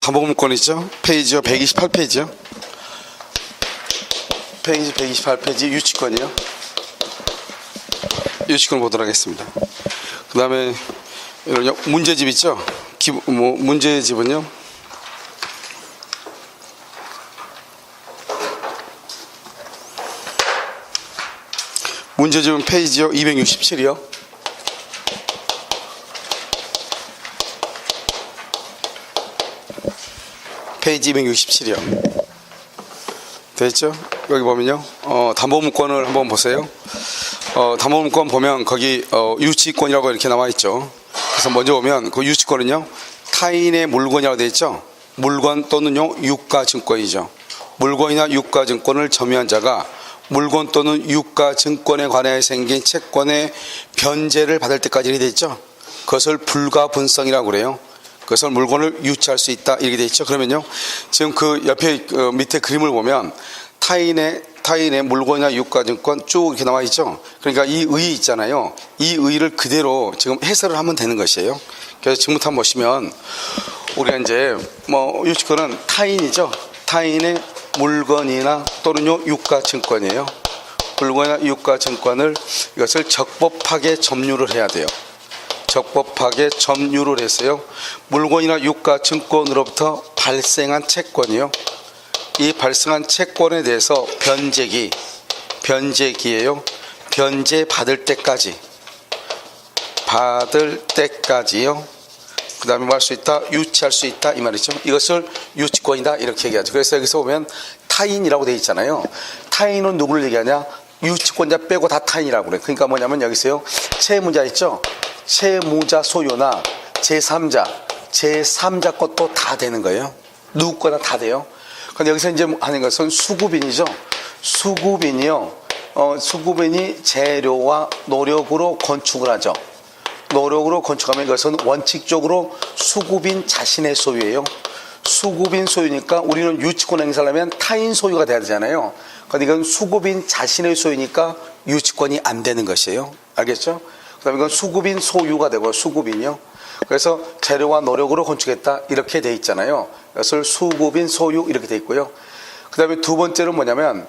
담보물권이죠. 페이지요. 128페이지요. 페이지 128페이지 유치권이요. 유치권 보도록 하겠습니다. 그 다음에 이런 문제집 있죠. 문제집은요. 문제집은 페이지요. 267이요. 페이지 267이요. 됐죠? 여기 보면요. 담보물권을 한번 보세요. 담보물권 보면 거기 유치권이라고 이렇게 나와 있죠. 그래서 먼저 보면 그 유치권은요. 타인의 물건이라고 되어 있죠. 물건 또는요 유가증권이죠. 물건이나 유가증권을 점유한 자가 물건 또는 유가증권에 관하여 생긴 채권의 변제를 받을 때까지 이렇게 되어 있죠. 그것을 불가분성이라고 그래요. 그것을 물건을 유치할 수 있다 이렇게 되어 있죠. 그러면요. 지금 그 옆에 밑에 그림을 보면 타인의 물건이나 유가증권 쭉 이렇게 나와 있죠. 그러니까 이 의 있잖아요. 이 의를 그대로 지금 해설을 하면 되는 것이에요. 그래서 지금부터 한번 보시면 우리가 이제 유치권은 타인이죠. 타인의 물건이나 또는요 유가증권이에요. 물건이나 유가증권을 이것을 적법하게 점유를 해야 돼요. 적법하게 점유를 했어요. 물건이나 유가증권으로부터 발생한 채권이요. 이 발생한 채권에 대해서 변제기예요. 변제 받을 때까지요. 그 다음에 뭐 할 수 있다? 유치할 수 있다 이 말이죠. 이것을 유치권이다 이렇게 얘기하죠. 그래서 여기서 보면 타인이라고 되어 있잖아요. 타인은 누구를 얘기하냐? 유치권자 빼고 다 타인이라고 그래요. 그러니까 뭐냐면 여기서요. 채무자 있죠. 채무자 소유나 제3자 것도 다 되는 거예요. 누구 거나 다 돼요. 근데 여기서 이제 하는 것은 수급인이죠. 수급인이요. 수급인이 재료와 노력으로 건축을 하죠. 노력으로 건축하면 이것은 원칙적으로 수급인 자신의 소유예요. 수급인 소유니까 우리는 유치권 행사를 하면 타인 소유가 돼야 되잖아요. 그런데 이건 수급인 자신의 소유니까 유치권이 안 되는 것이에요. 알겠죠? 그 다음에 이건 수급인 소유가 되고 수급인이요. 그래서 재료와 노력으로 건축했다 이렇게 돼 있잖아요. 그것을 수급인 소유 이렇게 돼 있고요. 그 다음에 두 번째는 뭐냐면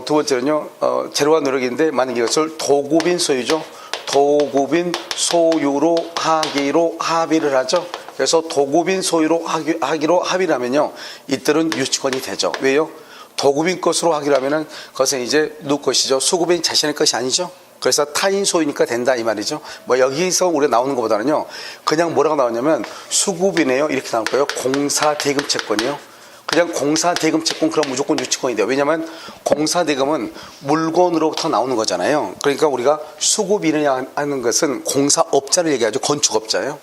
두 번째는요. 재료와 노력인데 만약에 이것을 도급인 소유죠. 도급인 소유로 하기로 합의를 하죠. 그래서 도급인 소유로 하기로 합의를 하면요. 이때는 유치권이 되죠. 왜요? 도급인 것으로 하기로 하면은 그것은 이제 누구 것이죠? 수급인 자신의 것이 아니죠. 그래서 타인 소유니까 된다 이 말이죠. 여기서 우리가 나오는 것보다는요. 그냥 뭐라고 나오냐면 수급이네요. 이렇게 나올 거예요. 공사대금채권이요. 그냥 공사대금채권 그럼 무조건 유치권이 돼요. 왜냐하면 공사대금은 물건으로부터 나오는 거잖아요. 그러니까 우리가 수급이냐 하는 것은 공사업자를 얘기하죠. 건축업자예요.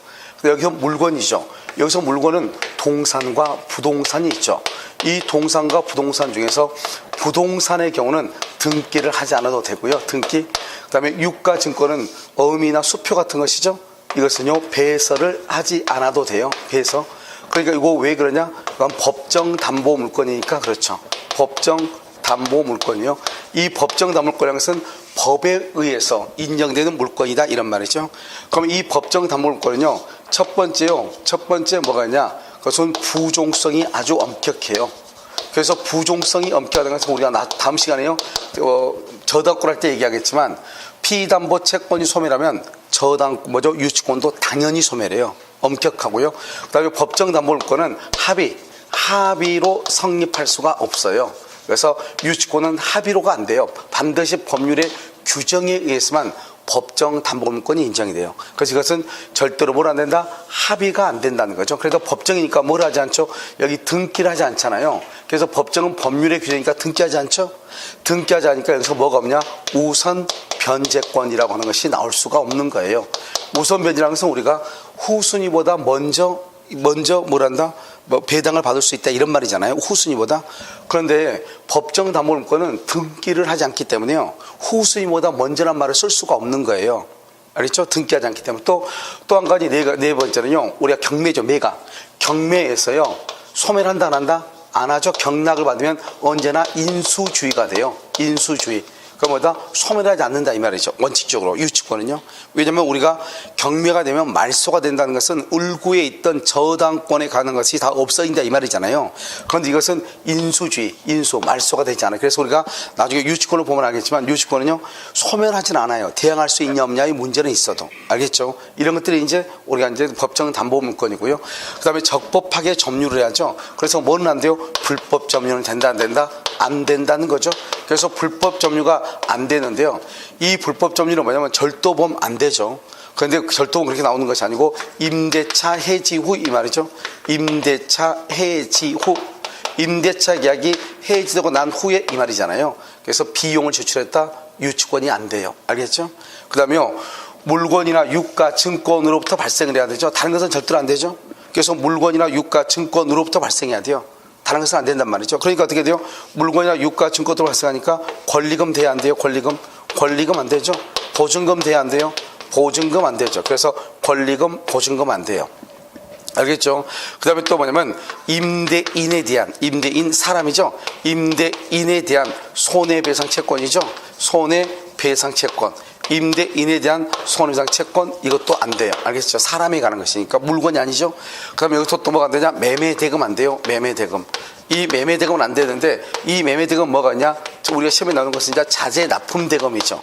여기서 물건이죠. 여기서 물건은 동산과 부동산이 있죠. 이 동산과 부동산 중에서 부동산의 경우는 등기를 하지 않아도 되고요. 등기. 그 다음에 유가증권은 어음이나 수표 같은 것이죠. 이것은요. 배서를 하지 않아도 돼요. 배서. 그러니까 이거 왜 그러냐? 그건 법정담보물권이니까 그렇죠. 법정담보물권이요. 이 법정담보물권이라는 것은 법에 의해서 인정되는 물건이다 이런 말이죠. 그럼 이 법정담보물권은요. 첫 번째 뭐가 있냐? 그것은 부종성이 아주 엄격해요. 그래서 부종성이 엄격하다는 것은 우리가 다음 시간에요. 저당권 할 때 얘기하겠지만 피담보 채권이 소멸하면 유치권도 당연히 소멸해요. 엄격하고요. 그다음에 법정담보물권은 합의로 성립할 수가 없어요. 그래서 유치권은 합의로가 안 돼요. 반드시 법률의 규정에 의해서만 법정담보물권이 인정이 돼요. 그래서 이것은 절대로 뭘 안 된다? 합의가 안 된다는 거죠. 그래서 법정이니까 뭘 하지 않죠? 여기 등기를 하지 않잖아요. 그래서 법정은 법률의 규정이니까 등기하지 않죠? 등기하지 않으니까 여기서 뭐가 없냐? 우선 변제권이라고 하는 것이 나올 수가 없는 거예요. 우선 변제라는 것은 우리가 후순위보다 먼저 뭐란다? 배당을 받을 수 있다 이런 말이잖아요. 후순위보다. 그런데 법정담보물권은 등기를 하지 않기 때문에요. 후순위보다 먼저란 말을 쓸 수가 없는 거예요. 알겠죠? 등기하지 않기 때문에. 또 한 가지 네 번째는요. 우리가 경매죠. 경매에서요. 소멸한다 안 한다? 안 하죠. 경락을 받으면 언제나 인수주의가 돼요. 인수주의. 뭐다? 소멸하지 않는다 이 말이죠. 원칙적으로 유치권은요. 왜냐하면 우리가 경매가 되면 말소가 된다는 것은 을구에 있던 저당권에 가는 것이 다 없어진다 이 말이잖아요. 그런데 이것은 인수주의, 인수, 말소가 되지 않아요. 그래서 우리가 나중에 유치권을 보면 알겠지만 유치권은요 소멸하진 않아요. 대항할 수 있냐 없냐의 문제는 있어도 알겠죠. 이런 것들이 이제 우리가 이제 법정 담보물권이고요. 그다음에 적법하게 점유를 해야죠. 그래서 뭐는 안 돼요? 불법 점유는 된다 안 된다? 안 된다는 거죠. 그래서 불법 점유가 안 되는데요. 이 불법 점유는 뭐냐면 절도범 안 되죠. 그런데 절도범 그렇게 나오는 것이 아니고 임대차 해지 후 이 말이죠. 임대차 해지 후. 임대차 계약이 해지되고 난 후에 이 말이잖아요. 그래서 비용을 지출했다. 유치권이 안 돼요. 알겠죠? 그 다음에요. 물건이나 유가, 증권으로부터 발생을 해야 되죠. 다른 것은 절대로 안 되죠. 그래서 물건이나 유가, 증권으로부터 발생해야 돼요. 다른 것은 안 된단 말이죠. 그러니까 어떻게 돼요? 물건이나 유가, 증권으로 발생하니까 권리금 돼야 안 돼요? 권리금 안 되죠. 보증금 돼야 안 돼요? 보증금 안 되죠. 그래서 권리금, 보증금 안 돼요. 알겠죠? 그 다음에 또 뭐냐면 임대인에 대한, 임대인 사람이죠. 임대인에 대한 손해배상 채권이죠. 손해배상 채권. 임대인에 대한 손해배상 채권 이것도 안 돼요. 알겠죠? 사람이 가는 것이니까 물건이 아니죠. 그 다음에 여기서 또 뭐가 안 되냐? 매매대금 안 돼요. 매매대금. 이 매매대금은 안 되는데 이 매매대금 뭐가 있냐? 우리가 시험에 나오는 것은 이제 자재납품대금이죠.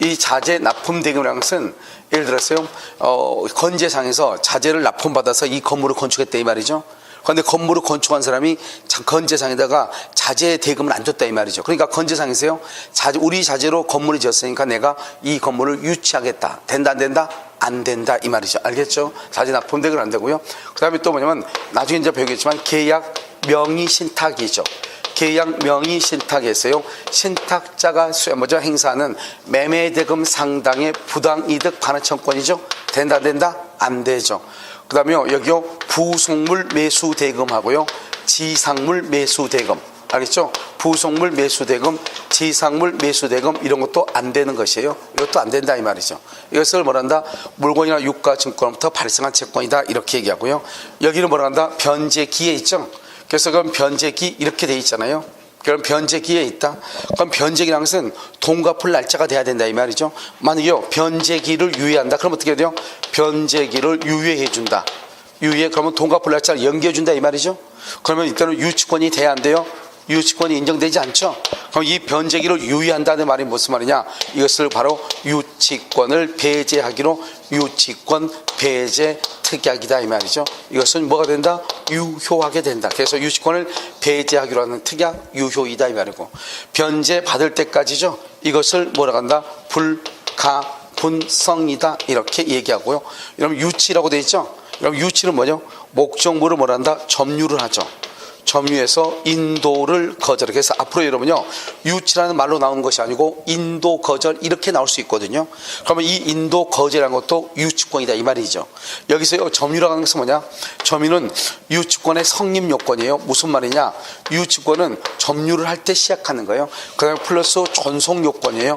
이 자재납품대금이라는 것은 예를 들었어요. 건재상에서 자재를 납품받아서 이 건물을 건축했다 이 말이죠. 그런데 건물을 건축한 사람이 건재상에다가 자재 대금을 안 줬다 이 말이죠. 그러니까 건재상에서요. 우리 자재로 건물을 지었으니까 내가 이 건물을 유치하겠다. 된다 안 된다? 안 된다 이 말이죠. 알겠죠? 자재 납품 대금 안 되고요. 그 다음에 또 뭐냐면 나중에 이제 배우겠지만 계약 명의신탁이죠. 계약 명의신탁에서요. 신탁자가 행사하는 매매대금 상당의 부당이득 반환청권이죠. 된다 안 된다? 안 되죠. 그 다음에요. 여기요. 부속물 매수대금하고요. 지상물 매수대금. 알겠죠? 부속물 매수대금, 지상물 매수대금 이런 것도 안 되는 것이에요. 이것도 안 된다 이 말이죠. 이것을 뭐란다? 물건이나 유가 증권부터 발생한 채권이다 이렇게 얘기하고요. 여기는 뭐란다? 변제기에 있죠. 그래서 그럼 변제기 이렇게 돼 있잖아요. 그럼 변제기에 있다. 그럼 변제기라는 것은 돈 갚을 날짜가 돼야 된다 이 말이죠. 만약에요 변제기를 유예한다. 그럼 어떻게 돼요? 변제기를 유예해 준다. 유예 그러면 돈 갚을 날짜를 연기해 준다 이 말이죠. 그러면 이때는 유치권이 돼야 안 돼요? 유치권이 인정되지 않죠. 그럼 이 변제기를 유예한다는 말이 무슨 말이냐? 이것을 바로 유치권을 배제하기로 유치권 배제 특약이다 이 말이죠. 이것은 뭐가 된다? 유효하게 된다. 그래서 유치권을 배제하기로 하는 특약 유효이다 이 말이고 변제 받을 때까지죠. 이것을 뭐라고 한다? 불가분성이다 이렇게 얘기하고요. 그럼 유치라고 되어 있죠. 그럼 유치는 뭐죠? 목적물을 뭐란다? 점유를 하죠. 점유해서 인도를 거절. 그래서 앞으로 여러분요 유치라는 말로 나오는 것이 아니고 인도 거절 이렇게 나올 수 있거든요. 그러면 이 인도 거절이라는 것도 유치권이다 이 말이죠. 여기서 점유라고 하는 것은 뭐냐? 점유는 유치권의 성립 요건이에요. 무슨 말이냐? 유치권은 점유를 할 때 시작하는 거예요. 그 다음에 플러스 존속 요건이에요.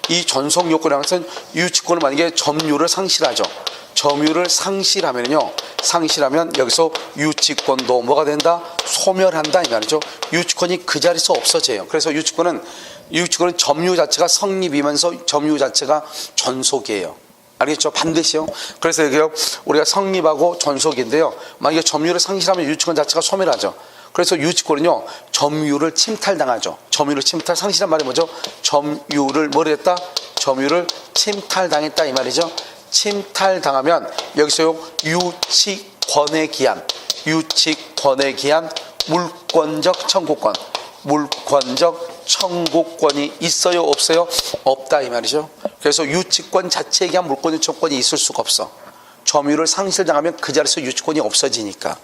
이 존속 요건이라는 것은 유치권을 만약에 점유를 상실하죠. 점유를 상실하면요. 상실하면 여기서 유치권도 뭐가 된다? 소멸한다 이 말이죠. 유치권이 그 자리에서 없어져요. 그래서 유치권은 점유 자체가 성립이면서 점유 자체가 존속이에요. 알겠죠? 반드시요. 그래서 여기요 우리가 성립하고 존속인데요. 만약에 점유를 상실하면 유치권 자체가 소멸하죠. 그래서 유치권은요 점유를 침탈당하죠. 점유를 상실한 말이 뭐죠? 점유를 뭐를 했다? 점유를 침탈당했다 이 말이죠. 침탈당하면 여기서요 유치권에 기한 물권적 청구권 물권적 청구권이 있어요 없어요? 없다 이 말이죠. 그래서 유치권 자체에 기한 물권적 청구권이 있을 수가 없어. 점유를 상실당하면 그 자리에서 유치권이 없어지니까.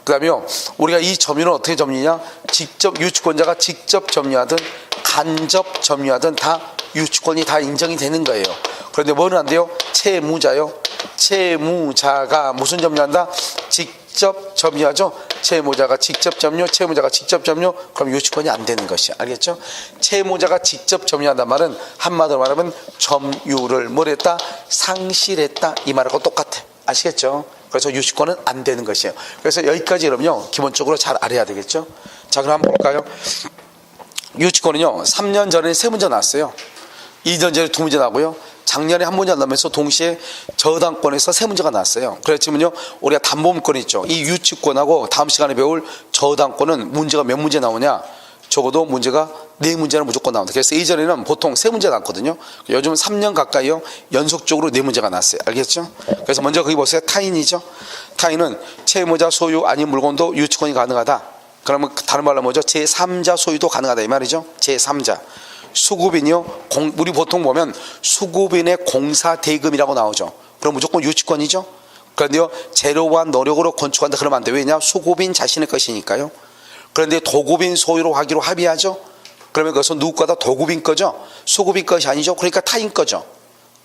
그 다음에요 우리가 이 점유는 어떻게 점유냐? 직접 유치권자가 직접 점유하든 간접 점유하든 다 유치권이 다 인정이 되는 거예요. 그런데 뭐는 안 돼요? 채무자요. 채무자가 무슨 점유한다? 직접 점유하죠. 채무자가 직접 점유, 채무자가 직접 점유. 그럼 유치권이 안 되는 것이 알겠죠? 채무자가 직접 점유한다는 말은 한마디로 말하면 점유를 뭘 했다? 상실했다 이 말하고 똑같아. 아시겠죠? 그래서 유치권은 안 되는 것이에요. 그래서 여기까지 여러분요 기본적으로 잘 알아야 되겠죠? 자 그럼 한번 볼까요? 유치권은요 3년 전에 세 문제 나왔어요. 2년전에 2문제 나고요. 작년에 한 문제 나면서 동시에 저당권에서 3문제가 나왔어요. 그래서 지금요, 우리가 담보물권 있죠. 이 유치권하고 다음 시간에 배울 저당권은 문제가 몇 문제 나오냐? 적어도 문제가 4문제는 무조건 나온다. 그래서 이전에는 보통 3문제 나왔거든요. 요즘은 3년 가까이요, 연속적으로 4문제가 나왔어요. 알겠죠? 그래서 먼저 거기 보세요. 타인이죠. 타인은 채무자 소유 아닌 물건도 유치권이 가능하다. 그러면 다른 말로 뭐죠? 제3자 소유도 가능하다 이 말이죠. 제3자. 수급인이요, 우리 보통 보면 수급인의 공사대금이라고 나오죠. 그럼 무조건 유치권이죠. 그런데요, 재료와 노력으로 건축한다 그러면 안 돼요. 왜냐? 수급인 자신의 것이니까요. 그런데 도급인 소유로 하기로 합의하죠. 그러면 그것은 누구 거다? 도급인 거죠. 수급인 것이 아니죠. 그러니까 타인 거죠.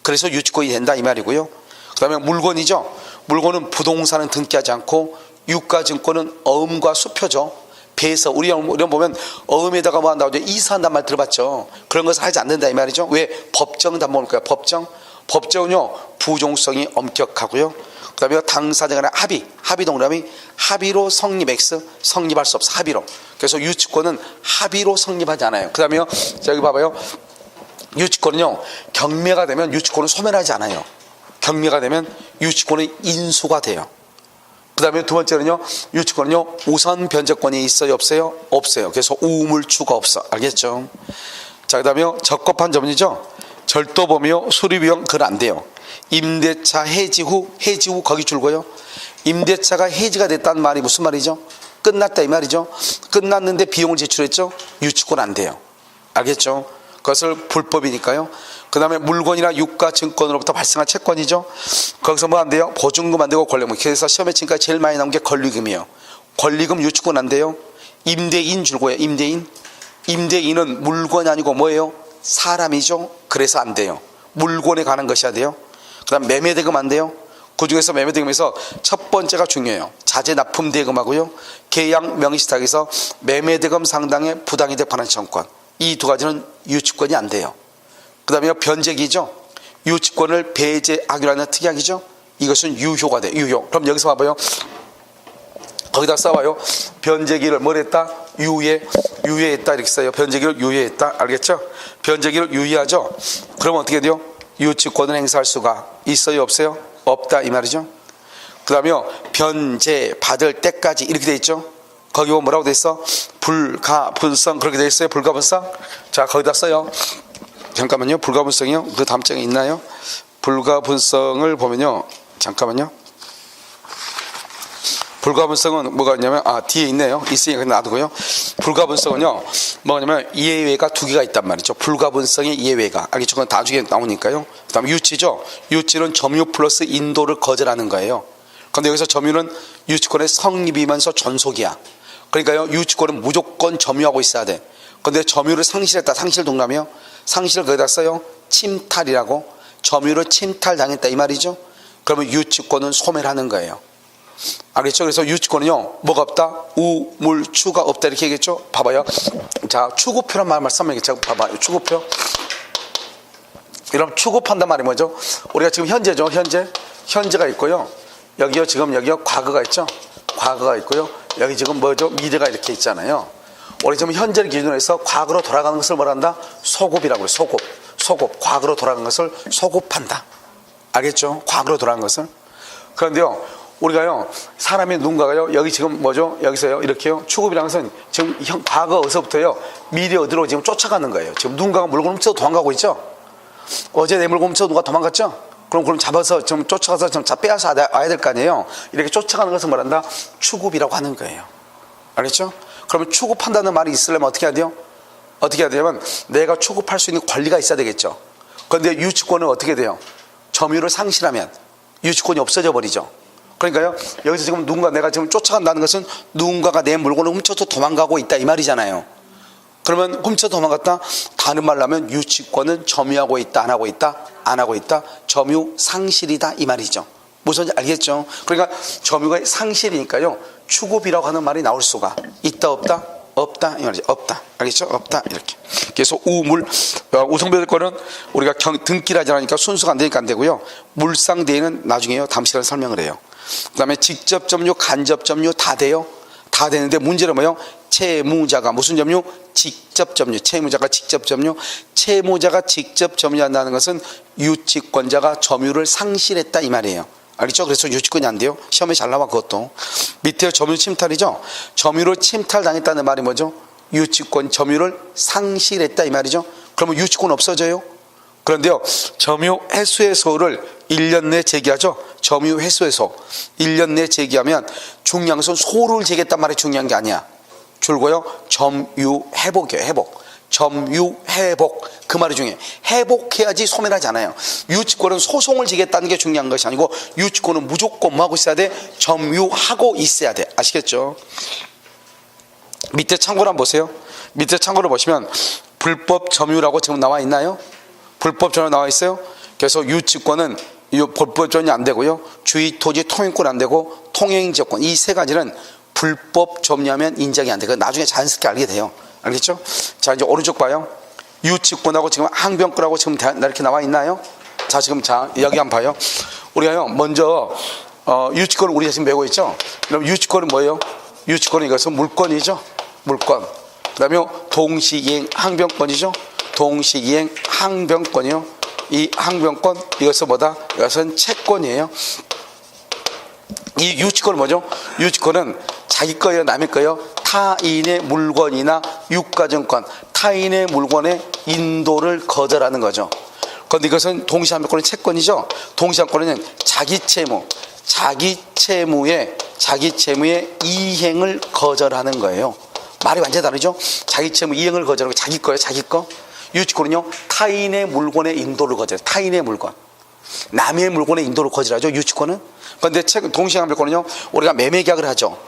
그래서 유치권이 된다 이 말이고요. 그 다음에 물건이죠. 물건은 부동산은 등기하지 않고 유가증권은 어음과 수표죠. 배서 우리 보면 어음에다가 뭐 나오죠. 이사한단 말 들어봤죠. 그런 것을 하지 않는다 이 말이죠. 왜? 법정 담보물권이야. 법정은요, 부종성이 엄격하고요. 그 다음에 당사자 간의 합의 동그라미, 합의로 성립 X, 성립할 수 없어. 합의로. 그래서 유치권은 합의로 성립하지 않아요. 그 다음에요, 여기 봐봐요. 유치권은요, 경매가 되면 유치권은 소멸하지 않아요. 경매가 되면 유치권은 인수가 돼요. 그 다음에 두 번째는요, 유치권은요, 우선 변제권이 있어요, 없어요? 없어요. 그래서 우물추가 없어. 알겠죠? 자, 그 다음에 적법한 점이죠. 절도범이요, 수리비용 그건 안 돼요. 임대차 해지 후 거기 줄고요. 임대차가 해지가 됐다는 말이 무슨 말이죠? 끝났다 이 말이죠. 끝났는데 비용을 제출했죠. 유치권 안 돼요. 알겠죠? 그것을 불법이니까요. 그 다음에 물건이나 유가 증권으로부터 발생한 채권이죠. 거기서 뭐 안 돼요? 보증금 안 되고 권리금. 그래서 시험에 지금까지 제일 많이 나온 게 권리금이에요. 권리금 유치권 안 돼요. 임대인 줄고요. 임대인은 물건이 아니고 뭐예요? 사람이죠. 그래서 안 돼요. 물건에 관한 것이어야 돼요. 그 다음 매매대금 안 돼요. 그 중에서 매매대금에서 첫 번째가 중요해요. 자재납품대금하고요, 계약 명의시탁에서 매매대금 상당의 부당이득 반환 청권. 이 두 가지는 유치권이 안 돼요. 그 다음에 변제기죠. 유치권을 배제하기로 하는 특약이죠. 이것은 유효가 돼요. 유효. 그럼 여기서 봐봐요. 거기다 써봐요. 변제기를 뭘 했다? 유예했다 이렇게 써요. 변제기를 유예했다. 알겠죠? 변제기를 유예하죠. 그러면 어떻게 돼요? 유치권을 행사할 수가 있어요, 없어요? 없다 이 말이죠. 그 다음에 변제 받을 때까지 이렇게 돼 있죠. 거기 보면 뭐라고 돼 있어? 불가분성 그렇게 돼 있어요. 불가분성. 자, 거기다 써요. 잠깐만요. 불가분성이요. 그 다음 장에 있나요? 불가분성을 보면요. 잠깐만요. 불가분성은 뭐가 있냐면, 뒤에 있네요. 있으니까 놔두고요. 불가분성은요, 뭐냐면 예외가 2개가 있단 말이죠. 불가분성의 예외가. 알겠죠? 그건 나중에 나오니까요. 그 다음에 유치죠. 유치는 점유 플러스 인도를 거절하는 거예요. 그런데 여기서 점유는 유치권의 성립이면서 존속이야. 그러니까요, 유치권은 무조건 점유하고 있어야 돼. 그런데 점유를 상실했다. 상실 동남이요. 상실을 거기다 써요. 침탈이라고. 점유를 침탈당했다 이 말이죠. 그러면 유치권은 소멸하는 거예요. 알겠죠? 그래서 유치권은요, 뭐가 없다? 우물추가 없다 이렇게 얘기했죠. 봐봐요. 자, 추구표란 말 설명했죠. 봐봐요. 추구표. 이런 추구한단 말이 뭐죠? 우리가 지금 현재죠. 현재가 있고요. 여기요, 지금 여기요, 과거가 있죠. 과거가 있고요. 여기 지금 뭐죠? 미래가 이렇게 있잖아요. 우리 지금 현재를 기준으로 해서 과거로 돌아가는 것을 뭐라 한다? 소급이라고 해요. 소급. 과거로 돌아가는 것을 소급한다. 알겠죠? 과거로 돌아가는 것을. 그런데요, 우리가요, 사람의 누군가가요, 여기 지금 뭐죠? 여기서요, 이렇게요, 추급이라는 것은 지금 과거 어디서부터요, 미래 어디로 지금 쫓아가는 거예요. 지금 누군가가 물건 훔쳐 도망가고 있죠? 어제 내 물건 훔쳐 누가 도망갔죠? 그럼 잡아서 좀 쫓아가서 좀 빼앗아 와야 될 거 아니에요? 이렇게 쫓아가는 것을 뭐란다? 추급이라고 하는 거예요. 알겠죠? 그러면 추급한다는 말이 있으려면 어떻게 해야 돼요? 어떻게 해야 되냐면 내가 추급할 수 있는 권리가 있어야 되겠죠. 그런데 유치권은 어떻게 돼요? 점유를 상실하면 유치권이 없어져 버리죠. 그러니까요, 여기서 지금 내가 지금 쫓아간다는 것은 누군가가 내 물건을 훔쳐서 도망가고 있다 이 말이잖아요. 그러면 훔쳐 도망갔다? 다른 말로 하면 유치권은 점유하고 있다, 안 하고 있다? 안 하고 있다. 점유 상실이다 이 말이죠. 무슨 알겠죠? 그러니까 점유가 상실이니까요, 추급이라고 하는 말이 나올 수가 있다, 없다? 없다 이 말이죠. 없다. 알겠죠? 없다 이렇게. 그래서 우성배들권은 우리가 등기를 하지 않으니까 순수가 안 되니까 안 되고요. 물상대에는 나중에요, 다음 시간에 설명을 해요. 그 다음에 직접 점유, 간접 점유 다 돼요. 다 다 되는데 문제는 뭐예요? 채무자가 무슨 점유? 직접 점유. 채무자가 직접 점유. 채무자가 직접 점유한다는 것은 유치권자가 점유를 상실했다 이 말이에요. 알겠죠? 그래서 유치권이 안 돼요. 시험에 잘 나와 그것도. 밑에 점유 침탈이죠. 점유를 침탈당했다는 말이 뭐죠? 유치권 점유를 상실했다 이 말이죠. 그러면 유치권 없어져요? 그런데요, 점유 회수해소를 1년 내에 제기하죠. 점유 회수해소 1년 내에 제기하면 중요한 것은 소를 제기했단 말이 중요한 게 아니야. 줄고요, 점유 회복이에요. 회복. 점유 회복, 그 말이 중요해요. 회복해야지 소멸하지 않아요. 유치권은 소송을 제기했다는 게 중요한 것이 아니고 유치권은 무조건 뭐 하고 있어야 돼? 점유하고 있어야 돼. 아시겠죠? 밑에 참고를 한번 보세요. 밑에 참고를 보시면 불법 점유라고 지금 나와 있나요? 불법 점유 나와 있어요. 그래서 유치권은 불법 점유 안 되고요, 주의 토지 통행권 안 되고 통행지역권, 이 세 가지는 불법 점유하면 인정이 안 돼. 나중에 자연스럽게 알게 돼요. 알겠죠? 자, 이제 오른쪽 봐요. 유치권하고 지금 항변권하고 지금 이렇게 나와 있나요? 자, 지금 자 여기 한번 봐요. 우리가요 먼저 유치권을 우리가 지금 배우고 있죠. 그럼 유치권은 뭐예요? 유치권은 이것은 물권이죠. 물권. 그 다음에 동시이행 항변권이죠. 동시이행 항변권이요. 이 항변권, 이것은 뭐다? 이것은 채권이에요. 이 유치권은 뭐죠? 유치권은 자기 거예요, 남의 거예요? 타인의 물건이나 유가증권, 타인의 물건의 인도를 거절하는 거죠. 그런데 이것은 동시항변권은 채권이죠. 동시항변권은 자기 채무의 이행을 거절하는 거예요. 말이 완전히 다르죠? 자기 채무 이행을 거절하고 자기 거예요, 자기 거. 유치권은요, 타인의 물건의 인도를 거절해요. 타인의 물건. 남의 물건의 인도를 거절하죠, 유치권은. 그런데 동시항변권은요, 우리가 매매 계약을 하죠.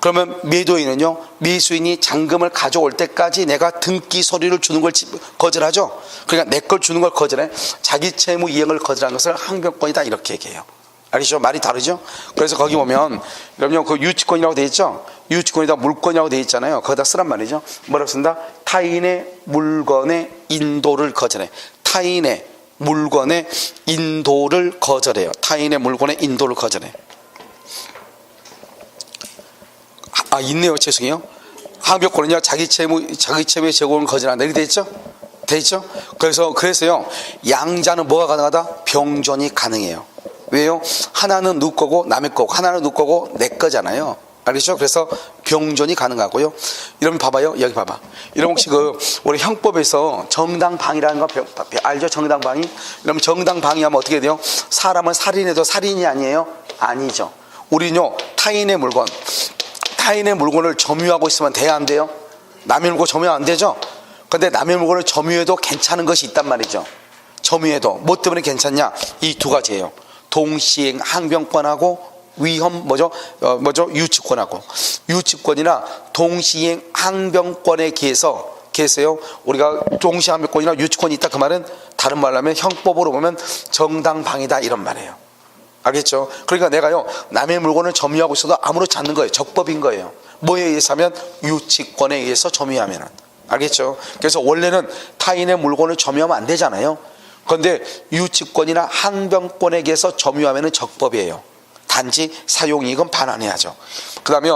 그러면 매도인은요, 매수인이 잔금을 가져올 때까지 내가 등기 서류를 주는 걸 거절하죠. 그러니까 내 걸 주는 걸 거절해. 자기 채무 이행을 거절하는 것을 항변권이다 이렇게 얘기해요. 알겠죠? 말이 다르죠? 그래서 거기 보면 그럼요, 그 유치권이라고 되어 있죠. 유치권이다 물권이라고 되어 있잖아요. 거기다 쓰란 말이죠. 뭐라고 쓴다? 타인의 물건의 인도를 거절해. 타인의 물건의 인도를 거절해요. 타인의 물건의 인도를 거절해. 아, 있네요. 죄송해요. 항변권은요, 자기 채무의 제공을 거절한다. 이렇게 돼 있죠? 돼 있죠? 그래서요, 양자는 뭐가 가능하다? 병존이 가능해요. 왜요? 하나는 누구 거고 남의 거고, 하나는 누구 거고 내 거잖아요. 알겠죠? 그래서 병존이 가능하고요. 이러면 봐봐요. 여기 봐봐. 이러면 혹시 우리 형법에서 정당방위라는 거 알죠? 정당방위? 그러면 정당방위하면 어떻게 돼요? 사람은 살인해도 살인이 아니에요? 아니죠. 우리는요, 타인의 물건을 점유하고 있으면 돼야 안 돼요? 남의 물건 점유 안 되죠? 근데 남의 물건을 점유해도 괜찮은 것이 있단 말이죠. 점유해도. 뭐 때문에 괜찮냐? 이 두 가지예요. 동시행 항변권하고 위험 유치권하고. 유치권이나 동시행 항변권에 계세요. 우리가 동시항변권이나 유치권이 있다, 그 말은 다른 말로 하면 형법으로 보면 정당방위다 이런 말이에요. 알겠죠? 그러니까 내가요, 남의 물건을 점유하고 있어도 아무렇지 않는 거예요. 적법인 거예요. 뭐에 의해서 하면? 유치권에 의해서 점유하면은. 알겠죠? 그래서 원래는 타인의 물건을 점유하면 안 되잖아요. 그런데 유치권이나 항변권에 의해서 점유하면은 적법이에요. 단지 사용이익은 반환해야죠. 그 다음에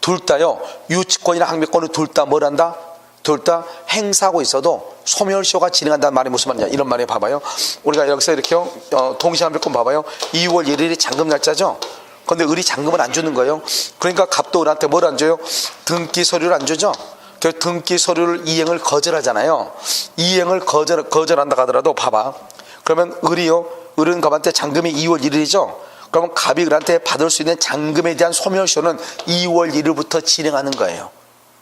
둘 다요, 유치권이나 항변권을 둘 다 뭘 한다? 둘 다 행사하고 있어도 소멸시효가 진행한다는 말이 무슨 말이냐? 이런 말이 봐봐요. 우리가 여기서 이렇게요, 동시항변권 봐봐요. 2월 1일이 잔금 날짜죠. 그런데 을이 잔금을 안 주는 거예요. 그러니까 갑도 을한테 뭘 안 줘요? 등기 서류를 안 주죠. 그 등기 서류를 이행을 거절하잖아요. 이행을 거절한다 하더라도 봐봐. 그러면 을은 갑한테 잔금이 2월 1일이죠. 그러면 갑이 을한테 받을 수 있는 잔금에 대한 소멸시효는 2월 1일부터 진행하는 거예요.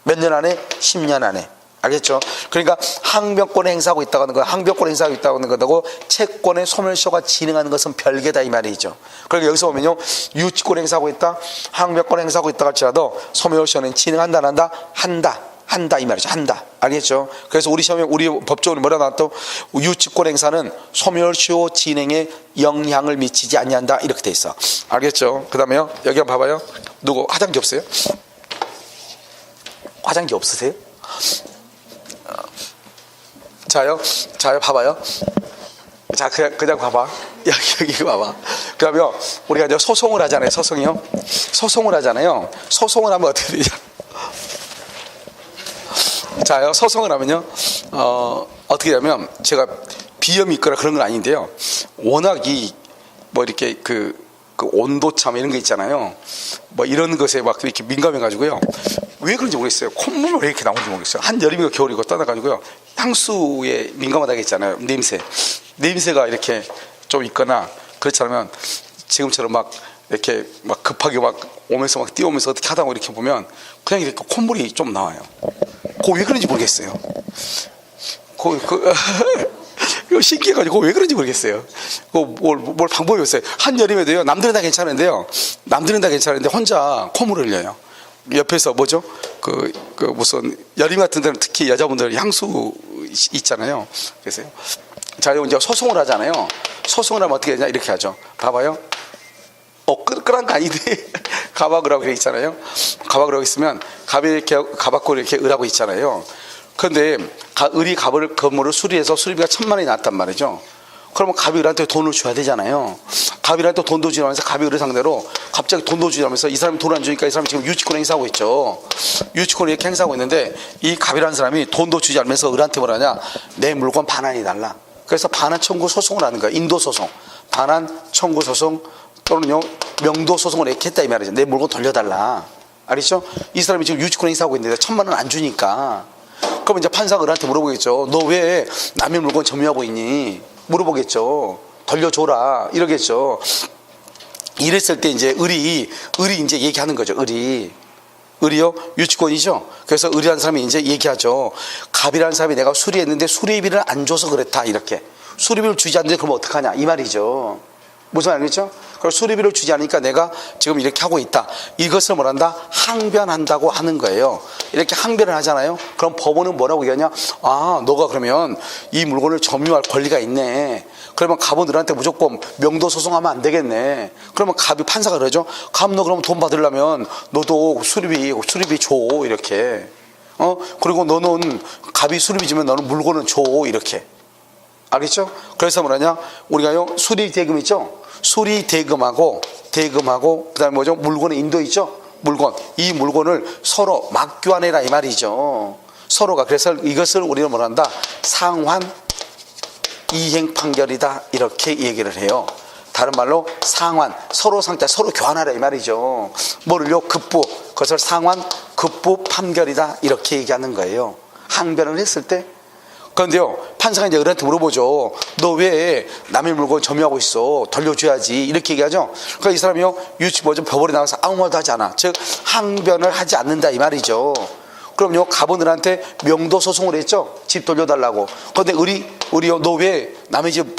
몇 년 안에? 10년 안에. 알겠죠? 그러니까 항변권을 행사하고 있다고 하는 거, 항변권을 행사하고 있다고 하는 거고, 채권의 소멸시효가 진행하는 것은 별개다 이 말이죠. 그러니까 여기서 보면요, 유치권 행사하고 있다, 항변권 행사하고 있다 할지라도 소멸시효는 진행한다, 안 한다? 한다 이 말이죠. 한다. 알겠죠? 그래서 우리 시험에 우리 법적으로 뭐라 나왔죠? 유치권 행사는 소멸시효 진행에 영향을 미치지 아니한다 이렇게 돼 있어. 알겠죠? 그 다음에요, 여기 한번 봐봐요. 누구 화장지 없어요? 화장지 없으세요? 자요 봐봐요. 자, 그냥 봐봐. 여기 봐봐. 그러면 우리가 이제 소송을 하잖아요. 소송이요. 소송을 하잖아요. 소송을 하면 어떻게 되냐. 자요, 소송을 하면요. 어떻게 하면 제가 비염이 있거나 그런 건 아닌데요. 워낙 뭐 이렇게 그 온도차 이런 거 있잖아요. 뭐 이런 것에 막 이렇게 민감해가지고요. 왜 그런지 모르겠어요. 콧물이 왜 이렇게 나오는지 모르겠어요. 한 여름이고 겨울이고 떠나가지고요. 향수에 민감하다고 했잖아요. 냄새가 이렇게 좀 있거나 그렇지 않으면 지금처럼 막 이렇게 막 급하게 막 오면서 막 뛰어오면서 어떻게 하다 이렇게 보면 그냥 이렇게 콧물이 좀 나와요. 그거 왜 그런지 모르겠어요. 이거 신기해가지고 왜 그런지 모르겠어요. 뭘 방법이 없어요. 한여름에도요. 남들은 다 괜찮은데요. 혼자 콧물을 흘려요. 옆에서 뭐죠? 무슨 여름 같은 데는 특히 여자분들 향수 있잖아요. 그래서요. 자, 이제 소송을 하잖아요. 소송을 하면 어떻게 되냐? 이렇게 하죠. 봐봐요. 끄란 거 아닌데. 가박을 그래 있잖아요. 가박을 하고 있으면 갑이 이렇게 가박고 이렇게 을하고 있잖아요. 그런데 을이 건물을 수리해서 수리비가 1,000만 원이 났단 말이죠. 그러면 갑이 을한테 돈을 줘야 되잖아요. 갑이 을한테 돈도 주면서 갑이 을을 상대로 갑자기 돈도 주면서 이 사람이 돈 안 주니까 이 사람이 지금 유치권 행사하고 있죠. 유치권을 이렇게 행사하고 있는데 이 갑이라는 사람이 돈도 주지 않으면서 을한테 뭐라냐, 내 물건 반환이 달라. 그래서 반환 청구 소송을 하는 거예요. 인도 소송, 반환 청구 소송 또는요 명도 소송을 이렇게 했다 이 말이죠. 내 물건 돌려달라. 알겠죠? 이 사람이 지금 유치권 행사하고 있는데 1,000만 원 안 주니까. 그럼 이제 판사가 을한테 물어보겠죠. 너 왜 남의 물건 점유하고 있니? 물어보겠죠. 돌려줘라. 이러겠죠. 이랬을 때 이제 을이 이제 얘기하는 거죠. 을이요? 유치권이죠. 그래서 을이라는 사람이 이제 얘기하죠. 갑이라는 사람이 내가 수리했는데 수리비를 안 줘서 그랬다. 이렇게. 수리비를 주지 않는데 그럼 어떡하냐. 이 말이죠. 무슨 말이죠? 그걸 수리비를 주지 않으니까 내가 지금 이렇게 하고 있다. 이것을 뭐란다? 항변한다고 하는 거예요. 이렇게 항변을 하잖아요. 그럼 법원은 뭐라고 얘기하냐? 아, 너가 그러면 이 물건을 점유할 권리가 있네. 그러면 갑은들한테 무조건 명도 소송하면 안 되겠네. 그러면 판사가 그러죠. 갑 너 그러면 돈 받으려면 너도 수리비 줘. 이렇게. 그리고 너는 갑이 수리비 주면 너는 물건은 줘. 이렇게. 알겠죠? 그래서 뭐라냐? 우리가요, 수리 대금 있죠? 수리 대금하고 그다음에 뭐죠? 물건의 인도 있죠? 이 물건을 서로 맞교환해라 이 말이죠. 서로가. 그래서 이것을 우리는 뭐란다? 상환 이행 판결이다 이렇게 얘기를 해요. 다른 말로 상환, 서로 상태, 서로 교환하라 이 말이죠. 뭐를요? 급부, 그것을 상환 급부 판결이다 이렇게 얘기하는 거예요. 항변을 했을 때. 그런데요, 판사가 이제 을한테 물어보죠. 너 왜 남의 물건 점유하고 있어? 돌려줘야지. 이렇게 얘기하죠. 그러니까 이 사람이요, 법원에 나가서 아무 말도 하지 않아. 즉, 항변을 하지 않는다 이 말이죠. 그럼요, 갑은 을한테 명도 소송을 했죠. 집 돌려달라고. 그런데 을이요, 너 왜 남의 집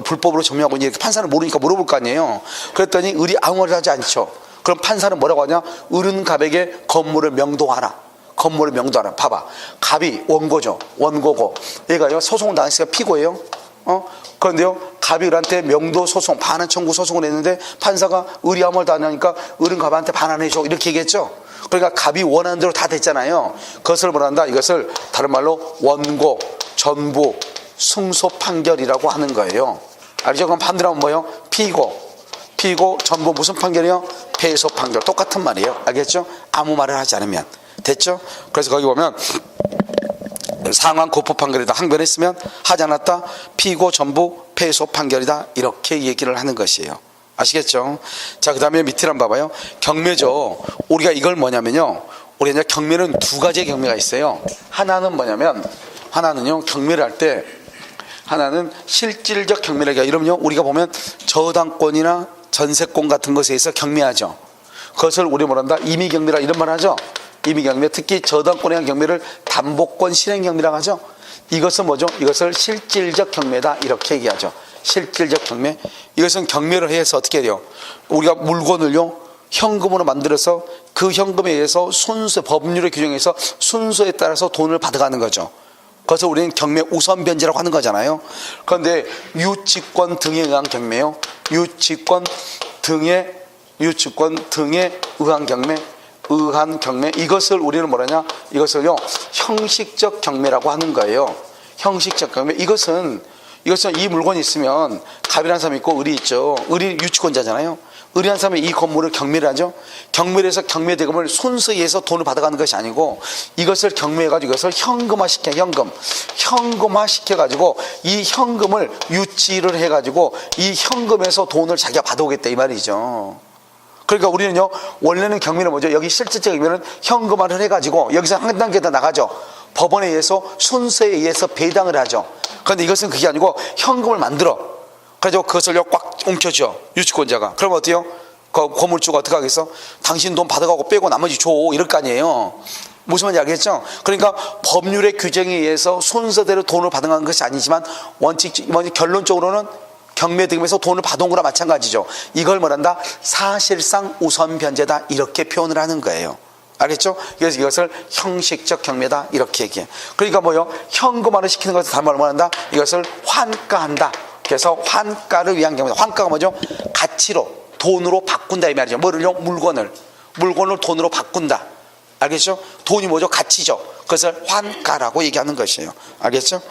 불법으로 점유하고 있니? 이렇게 판사는 모르니까 물어볼 거 아니에요. 그랬더니 을이 아무 말도 하지 않죠. 그럼 판사는 뭐라고 하냐? 을은 갑에게 건물을 명도하라. 건물을 명도하라. 봐봐. 갑이 원고고. 얘가요, 소송을 당했으니까 피고예요. 그런데요, 갑이 을한테 명도 소송, 반환 청구 소송을 했는데 판사가 을이 아무 말도 안 하니까 을은 갑한테 반환해줘. 이렇게 얘기했죠. 그러니까 갑이 원하는 대로 다 됐잖아요. 그것을 뭐란다? 이것을 다른 말로 원고, 전부, 승소 판결이라고 하는 거예요. 알죠? 그럼 반대로 하면 뭐예요? 피고, 전부 무슨 판결이요? 패소 판결. 똑같은 말이에요. 알겠죠? 아무 말을 하지 않으면. 됐죠? 그래서 거기 보면 상환 고포 판결이다. 항변했으면 하지 않았다. 피고 전부 패소 판결이다. 이렇게 얘기를 하는 것이에요. 아시겠죠? 자, 그 다음에 밑에 한번 봐봐요. 경매죠. 우리가 이걸 뭐냐면요. 우리가 이제 경매는 두 가지의 경매가 있어요. 하나는 뭐냐면, 하나는요, 경매를 할 때, 하나는 실질적 경매를 이러면요, 우리가 보면 저당권이나 전세권 같은 것에 있어 경매하죠. 그것을 우리 뭐란다? 임의경매라 이런 말 하죠. 임의경매, 특히 저당권에 대한 경매를 담보권 실행경매라고 하죠. 이것은 뭐죠? 이것을 실질적 경매다 이렇게 얘기하죠. 실질적 경매. 이것은 경매를 해서 어떻게 돼요? 우리가 물건을요, 현금으로 만들어서 그 현금에 의해서 법률의 규정에서 순서에 따라서 돈을 받아가는 거죠. 그래서 우리는 경매 우선 변제라고 하는 거잖아요. 그런데 유치권 등에 의한 경매요. 유치권 등에 의한 경매, 이것을 우리는 뭐라냐? 이것을요, 형식적 경매라고 하는 거예요. 형식적 경매. 이것은 이것은 이 물건이 있으면 갑이라는 사람이 있고 을이 있죠. 을이 유치권자잖아요. 을이라는 사람이 이 건물을 경매를 하죠. 경매를 해서 경매대금을 순수해서 돈을 받아가는 것이 아니고 이것을 경매해가지고 이것을 현금화시켜, 현금화시켜가지고 이 현금을 유치를 해가지고 이 현금에서 돈을 자기가 받아오겠다 이 말이죠. 그러니까 우리는요, 원래는 경매는 뭐죠? 여기 실질적 경매는 현금화를 해가지고 여기서 한 단계 더 나가죠. 법원에 의해서 순서에 의해서 배당을 하죠. 그런데 이것은 그게 아니고 현금을 만들어. 그래서 그것을요 꽉 웅켜줘 유치권자가. 그럼 어때요? 그 건물주가 어떻게 하겠어? 당신 돈 받아가고 빼고 나머지 줘 이럴 거 아니에요. 무슨 말인지 알겠죠? 그러니까 법률의 규정에 의해서 순서대로 돈을 받아가는 것이 아니지만 결론적으로는 경매대금에서 돈을 받아온 거나 마찬가지죠. 이걸 뭐란다? 사실상 우선 변제다 이렇게 표현을 하는 거예요. 알겠죠? 그래서 이것을 형식적 경매다 이렇게 얘기해. 그러니까 뭐요? 현금화를 시키는 것을 다른 말로 뭐란다? 이것을 환가한다. 그래서 환가를 위한 경매다. 환가가 뭐죠? 가치로 돈으로 바꾼다 이 말이죠. 뭐를요? 물건을 돈으로 바꾼다. 알겠죠? 돈이 뭐죠? 가치죠. 그것을 환가라고 얘기하는 것이에요. 알겠죠?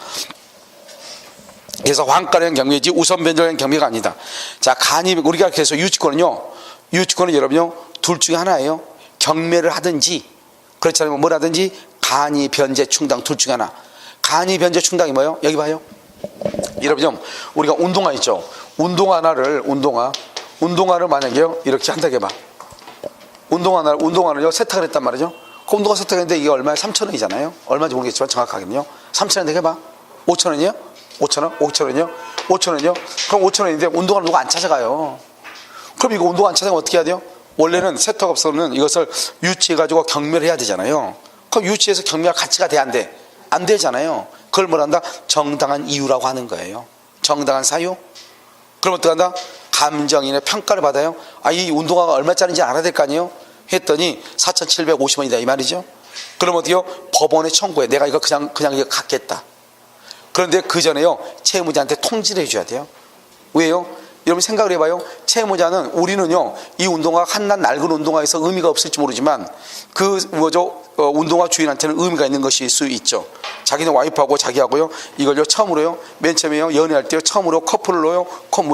그래서 환가라는 경매지 우선 변제라는 경매가 아니다. 자, 우리가 그래서 유치권은 여러분요 둘 중에 하나예요. 경매를 하든지 그렇지 않으면 뭘 하든지 간이 변제 충당 둘 중에 하나. 간이 변제 충당이 뭐예요? 여기 봐요. 여러분요 우리가 운동화 있죠. 운동화를 만약에요 이렇게 한다고 해봐. 운동화를요 세탁을 했단 말이죠. 그 운동화 세탁했는데 이게 얼마에 3,000원이잖아요. 얼마인지 모르겠지만 정확하게는요 3,000원 해봐. 5,000원이요? 5,000원? 5,000원이요? 5,000원이요? 그럼 5,000원인데 운동화를 누가 안 찾아가요. 그럼 이거 운동화 안 찾아가면 어떻게 해야 돼요? 원래는 세탁업소는 이것을 유치해가지고 경매를 해야 되잖아요. 그럼 유치해서 경매할 가치가 돼 안 돼? 안 되잖아요. 그걸 뭐란다? 정당한 이유라고 하는 거예요. 정당한 사유? 그럼 어떡한다? 감정인의 평가를 받아요. 이 운동화가 얼마짜리인지 알아야 될 거 아니에요? 했더니 4,750원이다 이 말이죠. 그럼 어떻게요? 법원에 청구해. 내가 이거 그냥 이거 갖겠다. 그런데 그 전에요 채무자한테 통지를 해줘야 돼요. 왜요? 여러분 생각을 해봐요. 채무자는 우리는요 이 운동화가 한낱 낡은 운동화에서 의미가 없을지 모르지만 운동화 주인한테는 의미가 있는 것일 수 있죠. 자기는 와이프하고 자기하고요 이걸요 처음으로요 맨 처음에요 연애할 때요 처음으로 커플로요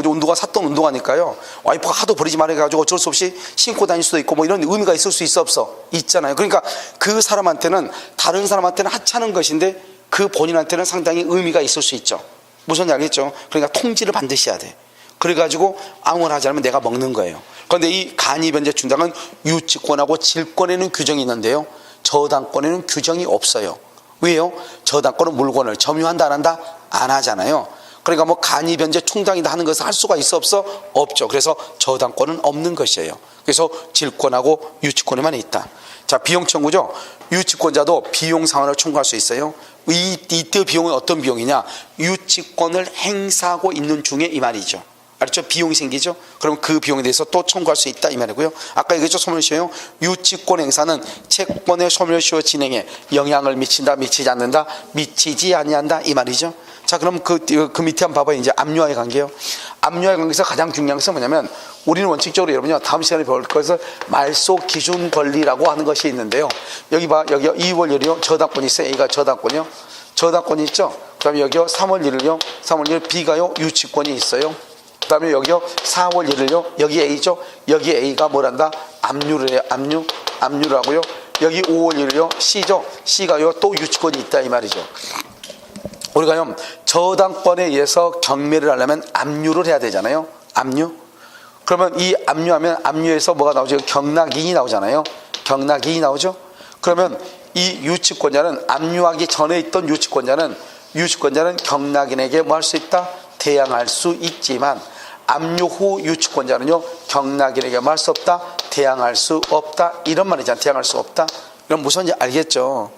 운동화 샀던 운동화니까요 와이프가 하도 버리지 말아가지고 어쩔 수 없이 신고 다닐 수도 있고 뭐 이런 의미가 있을 수 있어 없어? 있잖아요. 그러니까 그 사람한테는 다른 사람한테는 하찮은 것인데 그 본인한테는 상당히 의미가 있을 수 있죠. 무슨 알겠죠? 그러니까 통지를 반드시 해야 돼. 그래가지고 아무나 하지 않으면 내가 먹는 거예요. 그런데 이 간이변제 충당은 유치권하고 질권에는 규정이 있는데요 저당권에는 규정이 없어요. 왜요? 저당권은 물건을 점유한다 안 한다? 안 하잖아요. 그러니까 뭐 간이변제 충당이다 하는 것을 할 수가 있어 없어? 없죠. 그래서 저당권은 없는 것이에요. 그래서 질권하고 유치권에만 있다. 자, 비용 청구죠. 유치권자도 비용 상환을 청구할 수 있어요. 이때 비용은 어떤 비용이냐? 유치권을 행사하고 있는 중에 이 말이죠. 알죠? 비용이 생기죠? 그럼 그 비용에 대해서 또 청구할 수 있다 이 말이고요. 아까 얘기했죠? 소멸시효요. 유치권 행사는 채권의 소멸시효 진행에 영향을 미친다, 미치지 않는다, 미치지 아니한다 이 말이죠. 자, 그럼 그 밑에 한번 봐봐요. 이제 압류와의 관계요. 압류와의 관계에서 가장 중요한 것은 뭐냐면 우리는 원칙적으로 여러분요 다음 시간에 배울 것을 말소 기준 권리라고 하는 것이 있는데요. 여기 봐, 여기 2월 1일이요 저당권이 있어요. A가 저당권이요. 저당권이 있죠. 그 다음에 여기요 3월 1일요 3월 1일 B가요 유치권이 있어요. 그 다음에 여기요 4월 1일요 여기 A죠. 여기 A가 뭐란다? 압류를 해요. 압류를 하고요. 여기 5월 1일요 C죠. C가요 또 유치권이 있다 이 말이죠. 우리가요 저당권에 의해서 경매를 하려면 압류를 해야 되잖아요. 압류. 그러면 이 압류하면 압류에서 뭐가 나오죠? 경락이인이 나오잖아요. 경락이인이 나오죠. 그러면 이 유치권자는 압류하기 전에 있던 유치권자는 경락인에게 뭐 할 수 있다? 대항할 수 있지만 압류 후 유치권자는요 경락인에게 뭐 할 수 없다? 대항할 수 없다. 이런 말이잖아. 대항할 수 없다. 이런 무슨 말인지 알겠죠?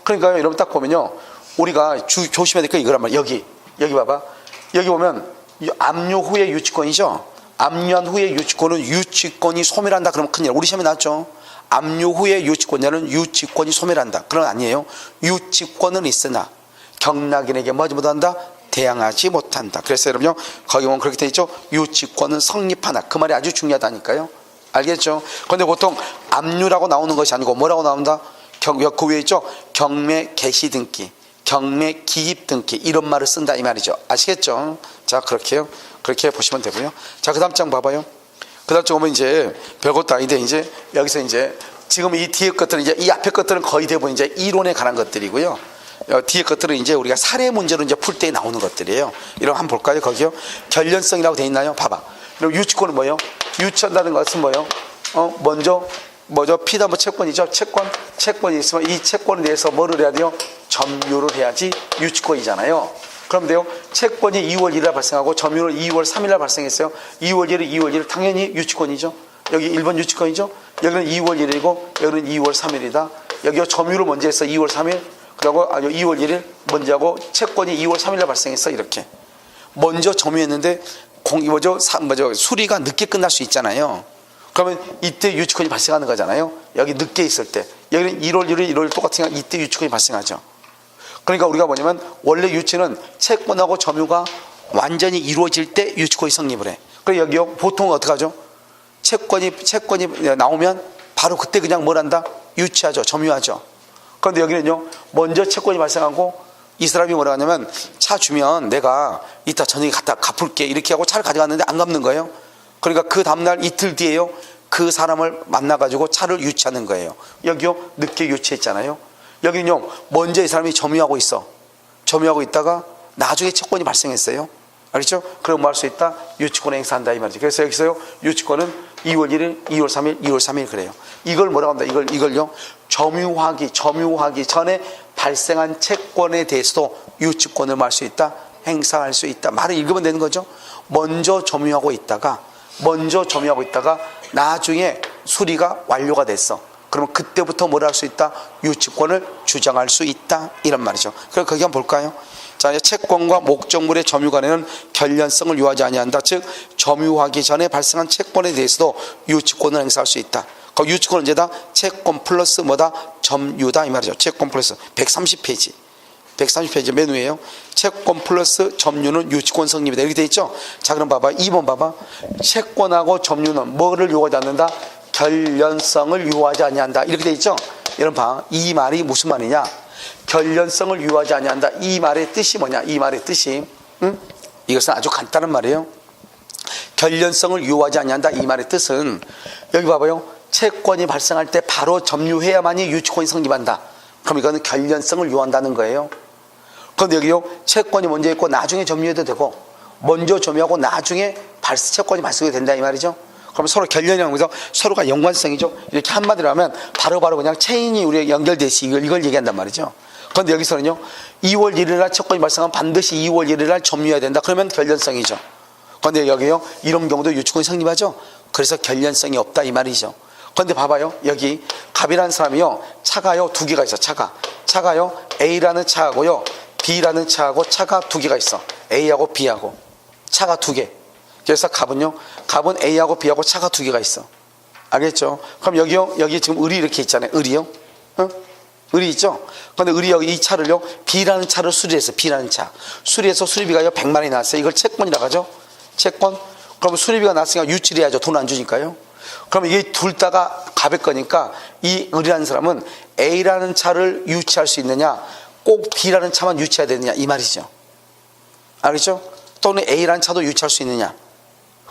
그러니까 여러분 딱 보면요 우리가 조심해야 될 거 이거란 말이야. 여기 봐봐. 여기 보면 압류 후의 유치권이죠. 압류한 후의 유치권은 유치권이 소멸한다 그러면 큰일. 우리 시험에 나왔죠. 압류 후의 유치권자는 유치권이 소멸한다. 그건 아니에요. 유치권은 있으나 경락인에게 뭐 하지 못한다? 대항하지 못한다. 그래서 여러분요 거기 보면 그렇게 돼 있죠. 유치권은 성립하나. 그 말이 아주 중요하다니까요. 알겠죠? 그런데 보통 압류라고 나오는 것이 아니고 뭐라고 나온다? 그 위에 있죠. 경매 개시 등기. 경매, 기입, 등기 이런 말을 쓴다 이 말이죠. 아시겠죠? 자, 그렇게요. 그렇게 보시면 되고요. 자, 그 다음 장 봐봐요. 그 다음 장 보면 이제 별것도 아닌데 이제 여기서 이제 지금 이 뒤에 것들은 이제 이 앞에 것들은 거의 대부분 이제 이론에 관한 것들이고요. 뒤에 것들은 이제 우리가 사례 문제로 이제 풀 때 나오는 것들이에요. 이런 한번 볼까요? 거기요. 결련성이라고 돼 있나요? 봐봐. 그리고 유치권은 뭐예요? 유치한다는 것은 뭐예요? 먼저 뭐죠? 피담보 채권이죠. 채권이 있으면 이 채권에 대해서 뭐를 해야 돼요? 점유를 해야지 유치권이잖아요. 그럼 돼요. 채권이 2월 1일 발생하고 점유는 2월 3일 발생했어요. 2월 1일 당연히 유치권이죠. 여기 1번 유치권이죠. 여기는 2월 1일이고 여기는 2월 3일이다. 여기가 점유를 먼저 했어. 2월 3일. 그리고 2월 1일 먼저 하고 채권이 2월 3일에 발생했어. 이렇게. 먼저 점유했는데 수리가 늦게 끝날 수 있잖아요. 그러면 이때 유치권이 발생하는 거잖아요. 여기 늦게 있을 때. 여기는 1월 1일, 1월 똑같으니까 이때 유치권이 발생하죠. 그러니까 우리가 뭐냐면 원래 유치는 채권하고 점유가 완전히 이루어질 때 유치권이 성립을 해. 그리고 여기요. 보통 어떻게 하죠? 채권이 나오면 바로 그때 그냥 뭘 한다? 유치하죠. 점유하죠. 그런데 여기는요. 먼저 채권이 발생하고 이 사람이 뭐라 하냐면 차 주면 내가 이따 저녁에 갖다 갚을게 이렇게 하고 차를 가져갔는데 안 갚는 거예요. 그러니까 그 다음날 이틀 뒤에요. 그 사람을 만나가지고 차를 유치하는 거예요. 여기요. 늦게 유치했잖아요. 여기는요. 먼저 이 사람이 점유하고 있어. 점유하고 있다가 나중에 채권이 발생했어요. 알겠죠? 그럼 뭐 할 수 있다? 유치권을 행사한다 이 말이죠. 그래서 여기서요. 유치권은 2월 1일, 2월 3일, 2월 3일 그래요. 이걸 뭐라고 합니다. 이걸요. 점유하기 전에 발생한 채권에 대해서도 유치권을 할 수 있다. 행사할 수 있다. 말을 읽으면 되는 거죠. 먼저 점유하고 있다가 나중에 수리가 완료가 됐어. 그러면 그때부터 뭘 할 수 있다? 유치권을 주장할 수 있다. 이런 말이죠. 그럼 거기 한번 볼까요? 자, 이제 채권과 목적물의 점유 간에는 결련성을 유하지 아니한다. 즉 점유하기 전에 발생한 채권에 대해서도 유치권을 행사할 수 있다. 그 유치권은 언제다? 채권 플러스 뭐다? 점유다 이 말이죠. 채권 플러스 130페이지 맨 위에요. 채권 플러스 점유는 유치권 성립이다. 이렇게 돼 있죠. 자, 그럼 봐봐. 2번 봐봐. 채권하고 점유는 뭐를 요구하지 않는다? 결련성을 유하지 아니한다. 이렇게 돼 있죠. 여러분 봐. 이 말이 무슨 말이냐? 결련성을 유하지 아니한다. 이 말의 뜻이 뭐냐? 이 말의 뜻이 이것은 아주 간단한 말이에요. 결련성을 유하지 아니한다. 이 말의 뜻은 여기 봐봐요. 채권이 발생할 때 바로 점유해야만이 유치권이 성립한다. 그럼 이거는 결련성을 유한다는 거예요. 그런데 여기요. 채권이 먼저 있고 나중에 점유해도 되고 먼저 점유하고 나중에 채권이 발생이 된다 이 말이죠. 그럼 서로 결련이라고 해서 서로가 연관성이죠. 이렇게 한마디로 하면 바로바로 그냥 체인이 우리가 연결되시 이걸 얘기한단 말이죠. 그런데 여기서는요. 2월 1일 날 채권이 발생하면 반드시 2월 1일 날 점유해야 된다. 그러면 결련성이죠. 그런데 여기요. 이런 경우도 유치권이 성립하죠. 그래서 결련성이 없다 이 말이죠. 그런데 봐봐요. 여기 갑이라는 사람이요. 차가요. 두 개가 있어. 차가요. A라는 차하고요. B라는 차하고 차가 두 개가 있어. A하고 B하고 차가 두 개. 그래서 갑은 A하고 B하고 차가 두 개가 있어. 알겠죠? 그럼 여기 지금 을이 이렇게 있잖아요. 을이요. 을이 있죠? 그런데 을이 여기 이 차를요. B라는 차를 수리했어. B라는 차. 수리해서 수리비가요. 100만 원이 나왔어요. 이걸 채권이라고 하죠. 채권. 그럼 수리비가 났으니까 유치를 해야죠. 돈 안 주니까요. 그럼 이게 둘 다가 갑의 거니까 이 을이라는 사람은 A라는 차를 유치할 수 있느냐 꼭 B라는 차만 유치해야 되느냐 이 말이죠. 알겠죠? 또는 A라는 차도 유치할 수 있느냐.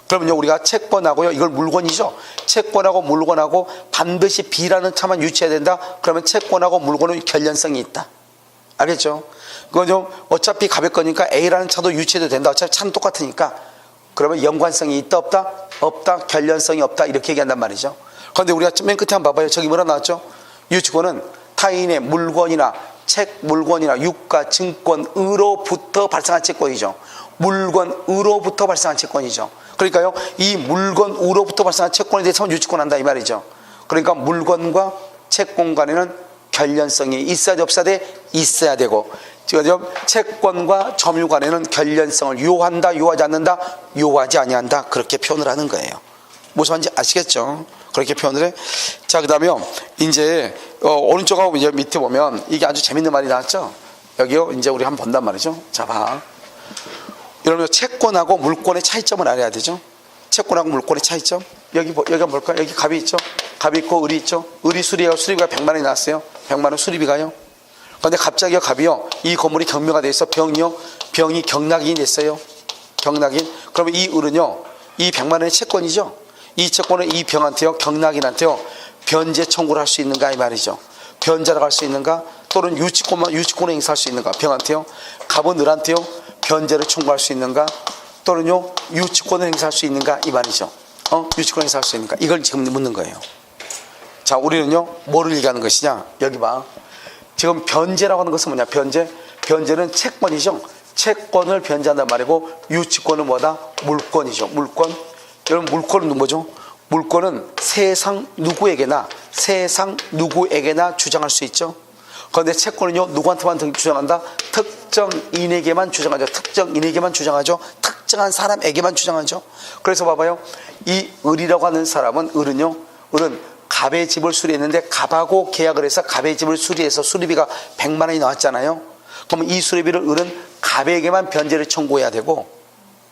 그러면요 우리가 채권하고요 이걸 물건이죠. 채권하고 물건하고 반드시 B라는 차만 유치해야 된다. 그러면 채권하고 물건은 결련성이 있다. 알겠죠? 그건 좀 어차피 갑의 거니까 A라는 차도 유치해도 된다. 어차피 차는 똑같으니까. 그러면 연관성이 있다 없다? 없다. 결련성이 없다. 이렇게 얘기한단 말이죠. 그런데 우리가 맨 끝에 한번 봐봐요. 저기 뭐라 나왔죠? 유치권은 타인의 물건이나 물건이나 유가, 증권으로부터 발생한 채권이죠. 물건으로부터 발생한 채권이죠. 그러니까요, 이 물건으로부터 발생한 채권에 대해서 유치권한다 이 말이죠. 그러니까 물건과 채권 간에는 결련성이 있어야 돼 없어야 돼? 있어야 되고 지금 채권과 점유 간에는 결련성을 유한다 유하지 않는다 유하지 아니한다 그렇게 표현을 하는 거예요. 무슨 말인지 아시겠죠? 그렇게 표현을 해. 자, 그 다음에요 이제 오른쪽하고 이제 밑에 보면 이게 아주 재밌는 말이 나왔죠. 여기요 이제 우리 한번 본단 말이죠. 자, 봐. 여러분 채권하고 물권의 차이점을 알아야 되죠. 채권하고 물권의 차이점. 여기 한번 볼까요? 여기 갑이 있죠. 갑이 있고 을이 있죠. 을이 수리비가 100만 원이 나왔어요. 100만 원 수리비가요. 그런데 갑자기 갑이요, 이 건물이 경매가 돼 있어. 병이 경락인이 됐어요. 경락인. 그러면 이 을은요, 이 100만 원의 채권이죠. 이 채권은 이 병한테요, 경락인한테요, 변제 청구를 할 수 있는가 이 말이죠. 변제를 할 수 있는가, 또는 유치권을 행사할 수 있는가. 병한테요, 갑은 을한테요, 변제를 청구할 수 있는가, 또는요 유치권을 행사할 수 있는가 이 말이죠. 유치권을 행사할 수 있는가, 이걸 지금 묻는 거예요. 자, 우리는요 뭐를 얘기하는 것이냐, 여기 봐. 지금 변제라고 하는 것은 뭐냐. 변제는 채권이죠. 채권을 변제한단 말이고, 유치권은 뭐다? 물권이죠. 물권. 여러분, 물권은 뭐죠? 물권은 세상 누구에게나 주장할 수 있죠. 그런데 채권은요, 누구한테만 주장한다? 특정인에게만 주장하죠. 특정인에게만 주장하죠. 특정한 사람에게만 주장하죠. 그래서 봐봐요, 이 을이라고 하는 사람은, 을은 갑의 집을 수리했는데, 갑하고 계약을 해서 갑의 집을 수리해서 수리비가 100만 원이 나왔잖아요. 그러면 이 수리비를 을은 갑에게만 변제를 청구해야 되고,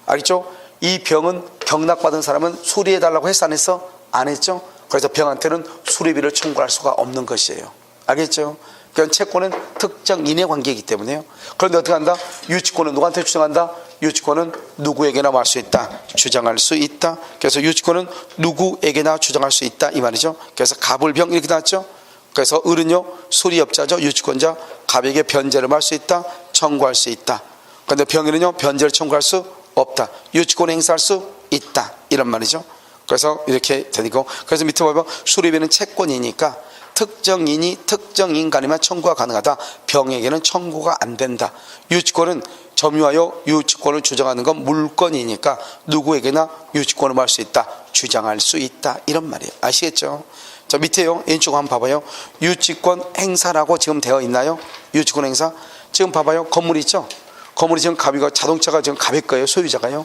알겠죠? 이 병은 경락받은 사람은 수리해달라고 했어, 안 했어? 안 했죠? 그래서 병한테는 수리비를 청구할 수가 없는 것이에요. 알겠죠? 그러니까 채권은 특정인의 관계이기 때문에요. 그런데 어떻게 한다? 유치권은 누구한테 주장한다? 유치권은 누구에게나 말 수 있다, 주장할 수 있다. 그래서 유치권은 누구에게나 주장할 수 있다 이 말이죠. 그래서 갑을병 이렇게 나왔죠. 그래서 을은요 수리업자죠. 유치권자, 갑에게 변제를 할 수 있다, 청구할 수 있다. 그런데 병에는요 변제를 청구할 수 없다, 유치권 행사할 수 있다, 이런 말이죠. 그래서 이렇게 되고, 그래서 밑에 보면 수리비는 채권이니까 특정인이 특정인 간에만 청구가 가능하다. 병에게는 청구가 안 된다. 유치권은 점유하여 유치권을 주장하는 건 물건이니까 누구에게나 유치권을 할 수 있다, 주장할 수 있다, 이런 말이에요. 아시겠죠? 자, 밑에요, 왼쪽 한번 봐봐요. 유치권 행사라고 지금 되어 있나요? 유치권 행사. 지금 봐봐요, 건물 있죠? 건물이 지금 갑이고, 자동차가 지금 갑일 거예요, 소유자가요.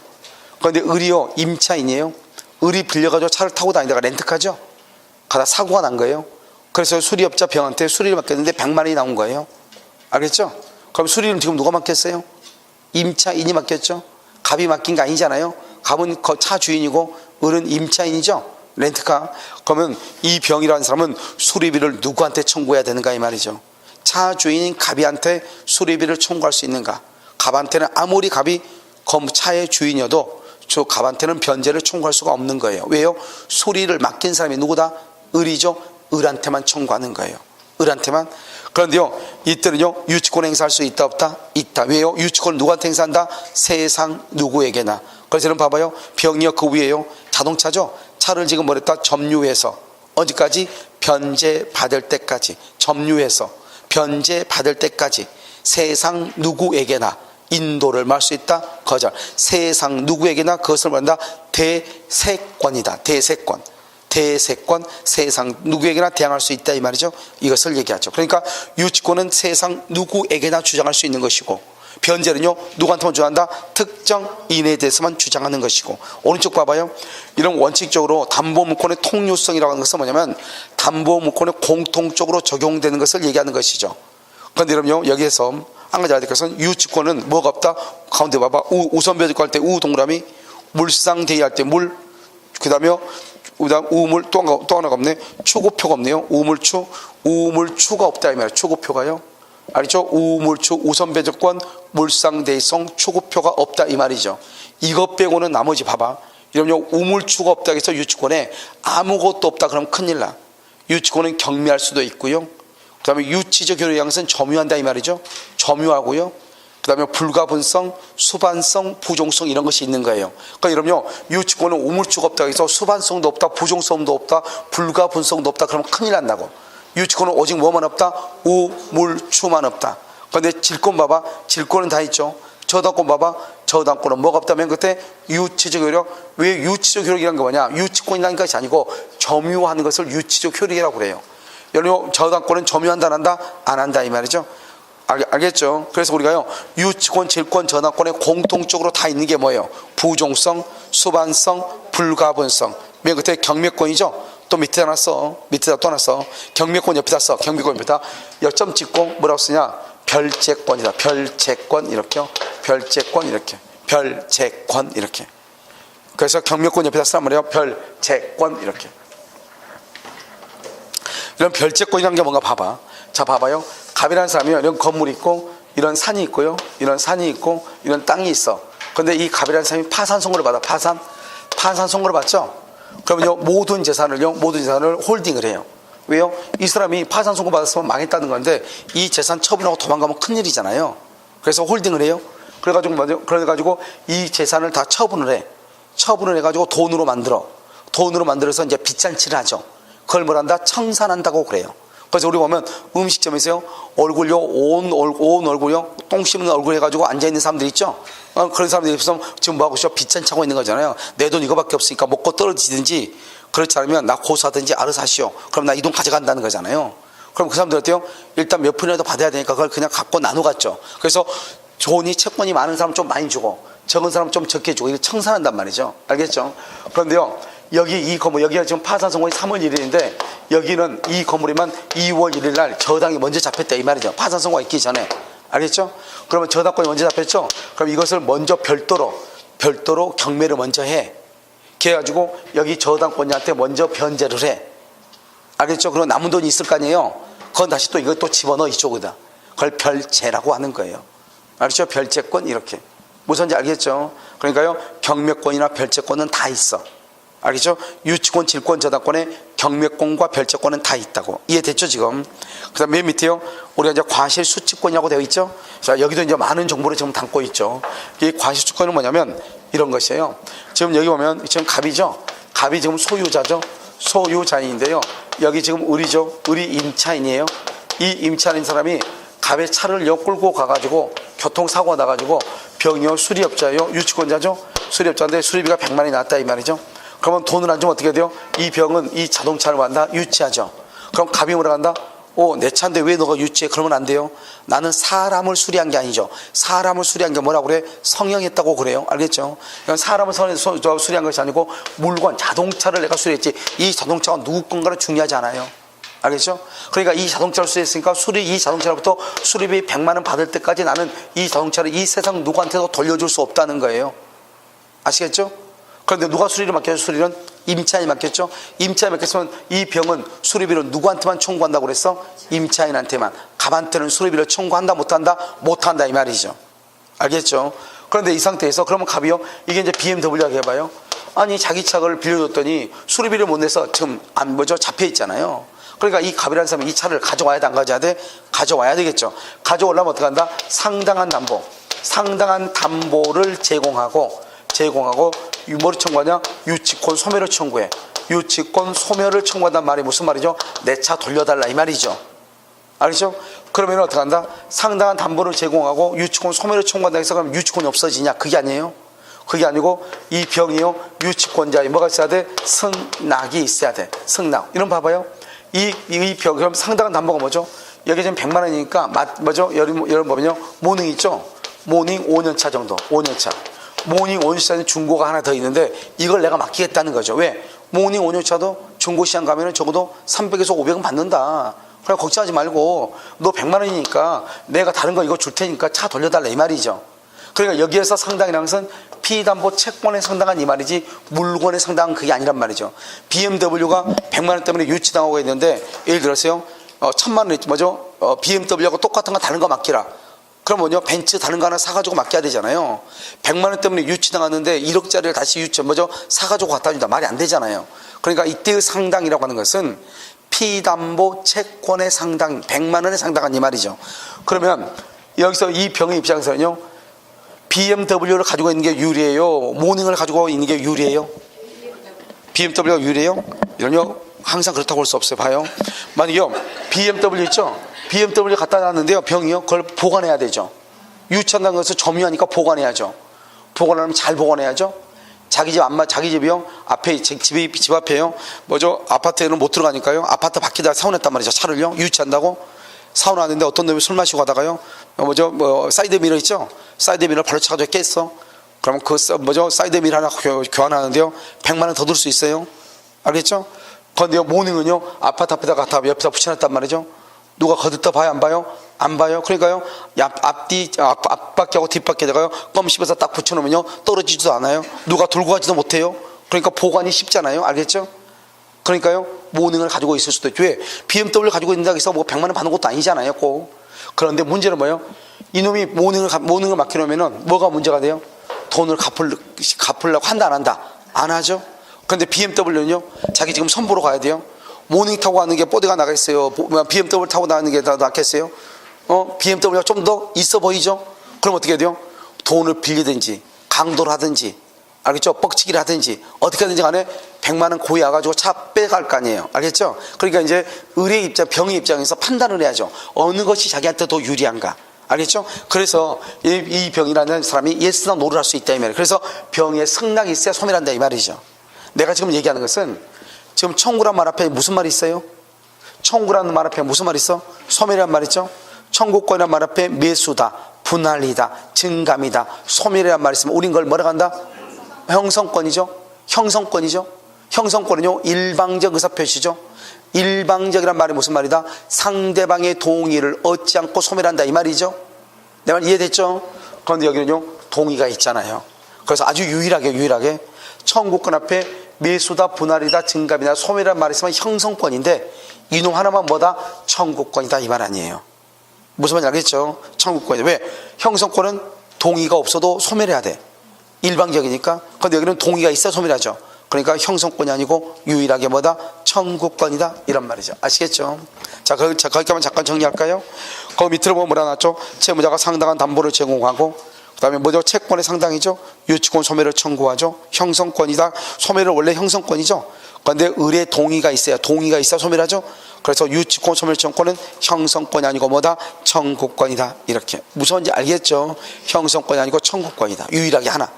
그런데 을이요 임차인이에요. 을이 빌려가지고 차를 타고 다니다가 렌트카죠, 가다 사고가 난 거예요. 그래서 수리업자 병한테 수리를 맡겼는데 100만 원이 나온 거예요. 알겠죠? 그럼 수리는 지금 누가 맡겼어요? 임차인이 맡겼죠. 갑이 맡긴 게 아니잖아요. 갑은 차 주인이고 을은 임차인이죠. 렌트카. 그러면 이 병이라는 사람은 수리비를 누구한테 청구해야 되는가 이 말이죠. 차 주인인 갑이한테 수리비를 청구할 수 있는가. 갑한테는 아무리 갑이 차의 주인이어도 저 갑한테는 변제를 청구할 수가 없는 거예요. 왜요? 수리를 맡긴 사람이 누구다? 을이죠. 을한테만 청구하는 거예요. 을한테만. 그런데요, 이때는요 유치권 행사할 수 있다 없다? 있다. 왜요? 유치권을 누구한테 행사한다? 세상 누구에게나. 그래서 여러분 봐봐요, 병이요 그 위에요 자동차죠. 차를 지금 뭐랬다? 점유해서 언제까지? 변제 받을 때까지. 점유해서 변제 받을 때까지 세상 누구에게나 인도를 말 수 있다? 거절. 세상 누구에게나 그것을 말한다? 대세권이다. 대세권, 세상 누구에게나 대항할 수 있다 이 말이죠. 이것을 얘기하죠. 그러니까 유치권은 세상 누구에게나 주장할 수 있는 것이고, 변제는요 누구한테만 주장한다? 특정인에 대해서만 주장하는 것이고. 오른쪽 봐봐요. 이런 원칙적으로 담보물권의 통유성이라고 하는 것은 뭐냐면 담보물권에 공통적으로 적용되는 것을 얘기하는 것이죠. 그런데 여러분요, 여기에서 한 가지 알아야 될 것은 유치권은 뭐가 없다? 가운데 봐봐. 우선배제권 할 때 우 동그라미, 물상대의 할 때 물, 그 다음에 우물, 또 하나가 없네. 추구표가 없네요. 우물추가 없다 이 말이에요. 추구표가요. 알죠? 우물추, 우선배제권, 물상대성, 추구표가 없다 이 말이죠. 이것 빼고는 나머지 봐봐. 이러면 우물추가 없다 해서 유치권에 아무것도 없다 그러면 큰일 나. 유치권은 경매할 수도 있고요. 그 다음에 유치적 효력의 양은 점유한다 이 말이죠. 점유하고요. 그 다음에 불가분성, 수반성, 부종성 이런 것이 있는 거예요. 그러니까 여러분요, 유치권은 우물추가 없다 해서 수반성도 없다, 부종성도 없다, 불가분성도 없다 그러면 큰일 난다고. 유치권은 오직 뭐만 없다? 우물추만 없다. 그런데 질권 봐봐. 질권은 다 있죠. 저당권 봐봐. 저당권은 뭐가 없다면 그때 유치적 효력. 왜 유치적 효력이라는 게 뭐냐? 유치권이라는 것이 아니고 점유하는 것을 유치적 효력이라고 그래요. 여러분 저당권은 점유한다 안 한다? 안 한다 이 말이죠. 알겠죠? 그래서 우리가요 유치권, 질권, 저당권에 공통적으로 다 있는 게 뭐예요? 부종성, 수반성, 불가분성. 맨 끝에 경매권이죠. 또 밑에다 놨어. 밑에다 또 놨어. 경매권 옆에다 써. 경매권 옆에다 점 찍고 뭐라고 쓰냐? 별채권이다. 별채권 이렇게요. 별채권 이렇게. 별채권 이렇게. 그래서 경매권 옆에다 쓰란 말이에요. 별채권 이렇게. 이런 별채권이라는 게 뭔가 봐봐. 자 봐봐요. 갑이라는 사람이요, 이런 건물이 있고 이런 산이 있고요, 이런 산이 있고 이런 땅이 있어. 근데 이 갑이라는 사람이 파산 선고를 받아. 파산 선고를 받죠. 그러면요, 모든 재산을 홀딩을 해요. 왜요? 이 사람이 파산 선고 받았으면 망했다는 건데 이 재산 처분하고 도망가면 큰일이잖아요. 그래서 홀딩을 해요. 그래가지고 이 재산을 다 처분을 해. 처분을 해가지고 돈으로 만들어서 이제 빚잔치를 하죠. 그걸 뭘 한다? 청산한다고 그래요. 그래서 우리 보면 음식점에서요, 얼굴요, 온 얼굴요, 똥 씹는 얼굴 해가지고 앉아있는 사람들 있죠? 그런 사람들이 있으면 지금 뭐하고 있어? 빚잔치 하고 있는 거잖아요. 내 돈 이거밖에 없으니까 먹고 떨어지든지, 그렇지 않으면 나 고소하든지 알아서 하시오. 그럼 나 이 돈 가져간다는 거잖아요. 그럼 그 사람들 어때요? 일단 몇 푼이라도 받아야 되니까 그걸 그냥 갖고 나눠 갔죠. 그래서 돈이, 채권이 많은 사람 좀 많이 주고 적은 사람 좀 적게 주고 이렇게 청산한단 말이죠. 알겠죠? 그런데요, 여기 이 건물, 여기가 지금 파산 선고이 3월 1일인데 여기는 이 건물이면 2월 1일 날 저당이 먼저 잡혔다 이 말이죠. 파산 선고가 있기 전에. 알겠죠? 그러면 저당권이 먼저 잡혔죠? 그럼 이것을 먼저 별도로 경매를 먼저 해. 그래가지고 여기 저당권자한테 먼저 변제를 해. 알겠죠? 그럼 남은 돈이 있을 거 아니에요? 그건 다시 또 이것도 집어넣어 이쪽에다. 그걸 별채라고 하는 거예요. 알겠죠? 별채권 이렇게. 무슨지 알겠죠? 그러니까요, 경매권이나 별채권은 다 있어. 알겠죠? 유치권, 질권, 저당권에 경매권과 별채권은 다 있다고. 이해됐죠, 지금? 그 다음 맨 밑에요, 우리가 이제 과실수취권이라고 되어 있죠? 자, 여기도 이제 많은 정보를 지금 담고 있죠. 이 과실수취권은 뭐냐면 이런 것이에요. 지금 여기 보면 지금 갑이죠? 갑이 지금 소유자죠? 소유자인데요. 여기 지금 을이죠? 을이 임차인이에요. 이 임차인 사람이 갑의 차를 끌고 가가지고 교통사고가 나가지고 병이요, 수리업자요, 유치권자죠? 수리업자인데 수리비가 100만 원이 났다 이 말이죠. 그러면 돈을 안 주면 어떻게 돼요? 이 병은 이 자동차를 한다? 유치하죠. 그럼 갑이 뭐라 한다? 내 차인데 왜 너가 유치해? 그러면 안 돼요. 나는 사람을 수리한 게 아니죠. 사람을 수리한 게 뭐라고 그래? 성형했다고 그래요. 알겠죠? 사람을 수리한 것이 아니고 물건, 자동차를 내가 수리했지. 이 자동차가 누구 건가는 중요하지 않아요. 알겠죠? 그러니까 이 자동차를 수리했으니까 이 자동차로부터 수리비 100만 원 받을 때까지 나는 이 자동차를 이 세상 누구한테도 돌려줄 수 없다는 거예요. 아시겠죠? 그런데 누가 수리를 맡겼죠? 수리는 임차인이 맡겼죠? 임차인이 맡겼으면 이 병은 수리비를 누구한테만 청구한다고 그랬어? 임차인한테만. 갑한테는 수리비를 청구한다 못한다? 못한다 이 말이죠. 알겠죠? 그런데 이 상태에서 그러면 갑이요, 이게 이제 BMW라고 해봐요. 아니 자기 차를 빌려줬더니 수리비를 못 내서 지금 잡혀 있잖아요. 그러니까 이 갑이라는 사람이 이 차를 가져와야 돼, 안 가져와야 돼? 가져와야 되겠죠. 가져오려면 어떻게 한다? 상당한 담보를 제공하고 뭐를 청구하냐? 유치권 소멸을 청구해. 유치권 소멸을 청구한단 말이 무슨 말이죠? 내 차 돌려달라 이 말이죠. 알겠죠? 그러면 어떻게 한다? 상당한 담보를 제공하고 유치권 소멸을 청구한다 해서 그럼 유치권이 없어지냐? 그게 아니에요. 그게 아니고 이 병이요, 유치권자에 뭐가 있어야 돼? 승낙이 있어야 돼. 승낙. 이런 봐봐요. 이 병, 그럼 상당한 담보가 뭐죠? 여기 지금 100만 원이니까 뭐죠? 여러분 보면요, 모닝 있죠? 모닝 5년차 정도. 5년차. 모닝 5년차는 중고가 하나 더 있는데 이걸 내가 맡기겠다는 거죠. 왜? 모닝 5년차도 중고시장 가면은 적어도 300에서 500은 받는다. 그래 걱정하지 말고 너 100만 원이니까 내가 다른 거 이거 줄 테니까 차 돌려달라 이 말이죠. 그러니까 여기에서 상당이라는 것은 피담보 채권에 상당한 이 말이지 물건에 상당한 그게 아니란 말이죠. BMW가 100만 원 때문에 유치당하고 있는데 예를 들어서요, 1000만 원 있지 뭐죠? BMW하고 똑같은 거 다른 거 맡기라. 그럼 뭐냐? 벤츠 다른 거 하나 사가지고 맡겨야 되잖아요. 100만 원 때문에 유치당하는데 1억짜리를 다시 사가지고 갖다 준다. 말이 안 되잖아요. 그러니까 이때의 상당이라고 하는 것은 피담보 채권의 상당, 100만 원에 상당한 이 말이죠. 그러면 여기서 이 병의 입장에서는요, BMW를 가지고 있는 게 유리해요? 모닝을 가지고 있는 게 유리해요? BMW가 유리해요? 이런요, 항상 그렇다고 볼 수 없어요. 봐요. 만약에요, BMW 있죠? BMW 갖다 놨는데요, 병이요, 그걸 보관해야 되죠. 유치한다는 것은 점유하니까 보관해야죠. 보관하면 잘 보관해야죠. 자기 집이요, 앞에, 집 앞에요, 아파트에는 못 들어가니까요, 아파트 밖에다 사원했단 말이죠. 차를요, 유치한다고. 사원하는데 어떤 놈이 술 마시고 가다가요, 사이드 미러 있죠? 사이드 미러 바로 차가지고 깼어. 그러면 사이드 미러 하나 교환하는데요, 100만 원 더 들 수 있어요. 알겠죠? 그런데요, 모닝은요, 아파트 앞에다가 다 옆에다 붙여놨단 말이죠. 누가 거들떠 봐요, 안 봐요? 안 봐요. 그러니까요, 앞바퀴하고 뒷바퀴에다가요, 껌 씹어서 딱 붙여놓으면요, 떨어지지도 않아요. 누가 들고 가지도 못해요. 그러니까 보관이 쉽잖아요. 알겠죠? 그러니까요, 모닝을 가지고 있을 수도 있죠. 왜? BMW 가지고 있는다고 해서 100만 원 받는 것도 아니잖아요, 꼭. 그런데 문제는 뭐예요? 이놈이 모든 걸 맡겨놓으면 뭐가 문제가 돼요? 돈을 갚으려고 한다 안 한다? 안 하죠. 그런데 BMW는요, 자기 지금 선보러 가야 돼요. 모닝 타고 가는 게 뽀대가 나가겠어요? BMW 타고 가는 게 더 낫겠어요? BMW가 좀 더 있어 보이죠? 그럼 어떻게 해야 돼요? 돈을 빌리든지 강도를 하든지, 알겠죠? 뻑치기를 하든지 어떻게 하든지 간에 100만 원 고의와가지고 차 빼갈 거 아니에요. 알겠죠? 그러니까 이제 의뢰 입장, 병의 입장에서 판단을 해야죠. 어느 것이 자기한테 더 유리한가. 알겠죠? 그래서 이 병이라는 사람이 예스나 노를 할 수 있다 이 말이에요. 그래서 병에 승낙이 있어야 소멸한다 이 말이죠. 내가 지금 얘기하는 것은 지금 청구란 말 앞에 무슨 말이 있어요? 청구라는 말 앞에 무슨 말이 있어? 소멸이란 말 있죠? 청구권이란 말 앞에 매수다, 분할이다, 증감이다, 소멸이란 말이 있으면 우린 걸 뭐라고 한다? 형성권이죠. 형성권이죠. 형성권은요, 일방적 의사표시죠. 일방적이란 말이 무슨 말이다? 상대방의 동의를 얻지 않고 소멸한다 이 말이죠. 내 말 이해됐죠? 그런데 여기는요, 동의가 있잖아요. 그래서 아주 유일하게 청구권 앞에 매수다, 분할이다, 증감이다, 소멸이란 말이 있으면 형성권인데 이놈 하나만 뭐다? 청구권이다 이 말 아니에요. 무슨 말인지 알겠죠? 청구권이. 왜? 형성권은 동의가 없어도 소멸해야 돼. 일방적이니까. 그런데 여기는 동의가 있어야 소멸하죠. 그러니까 형성권이 아니고 유일하게 뭐다? 청구권이다 이런 말이죠. 아시겠죠? 자, 거기까지만 잠깐 정리할까요? 거기 밑으로 보면 뭐라 나왔죠? 채무자가 상당한 담보를 제공하고, 그 다음에 뭐죠? 채권의 상당이죠. 유치권 소멸을 청구하죠. 형성권이다. 소멸은 원래 형성권이죠. 그런데 의뢰 동의가 있어야 소멸하죠. 그래서 유치권 소멸 청구권은 형성권이 아니고 뭐다? 청구권이다. 이렇게. 무서운지 알겠죠? 형성권이 아니고 청구권이다. 유일하게 하나.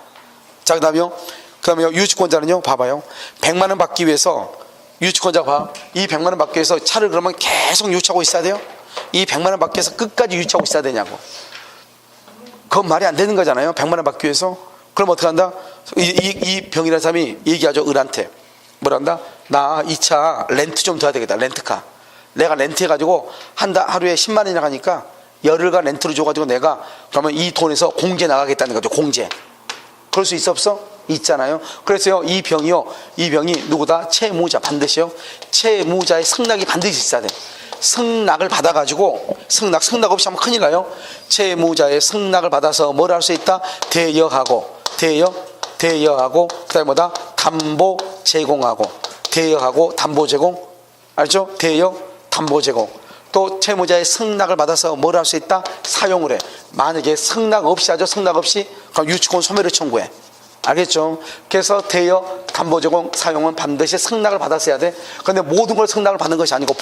자, 그 다음에요. 유치권자는요, 봐봐요. 100만 원 받기 위해서, 유치권자 봐. 이 100만 원 받기 위해서 차를 그러면 계속 유치하고 있어야 돼요? 이 100만 원 받기 위해서 끝까지 유치하고 있어야 되냐고. 그건 말이 안 되는 거잖아요. 100만 원 받기 위해서. 그럼 어떻게 한다? 이 병이라는 사람이 얘기하죠. 을한테. 뭐란다? 나 이 차 렌트 좀 줘야 되겠다. 렌트카. 내가 렌트해가지고 하루에 10만 원이나 가니까 열흘간 렌트로 줘가지고 내가 그러면 이 돈에서 공제 나가겠다는 거죠. 공제. 그럴 수 있어 없어? 있잖아요. 그래서요, 이 병이 누구다? 채무자. 반드시요. 채무자의 승낙이 반드시 있어야 돼. 승낙을 받아가지고, 승낙 없이 하면 큰일 나요. 채무자의 승낙을 받아서 뭘 할 수 있다? 대여하고, 그 다음에 뭐다? 담보 제공하고, 대여하고, 담보 제공. 알죠? 대여, 담보 제공. 또 채무자의 승낙을 받아서 뭘 할 수 있다? 사용을 해. 만약에 승낙 없이 하죠. 승낙 없이. 그럼 유치권 소멸을 청구해. 알겠죠? 그래서 대여, 담보 제공, 사용은 반드시 승낙을 받았어야 돼. 그런데 모든 걸 승낙을 받는 것이 아니고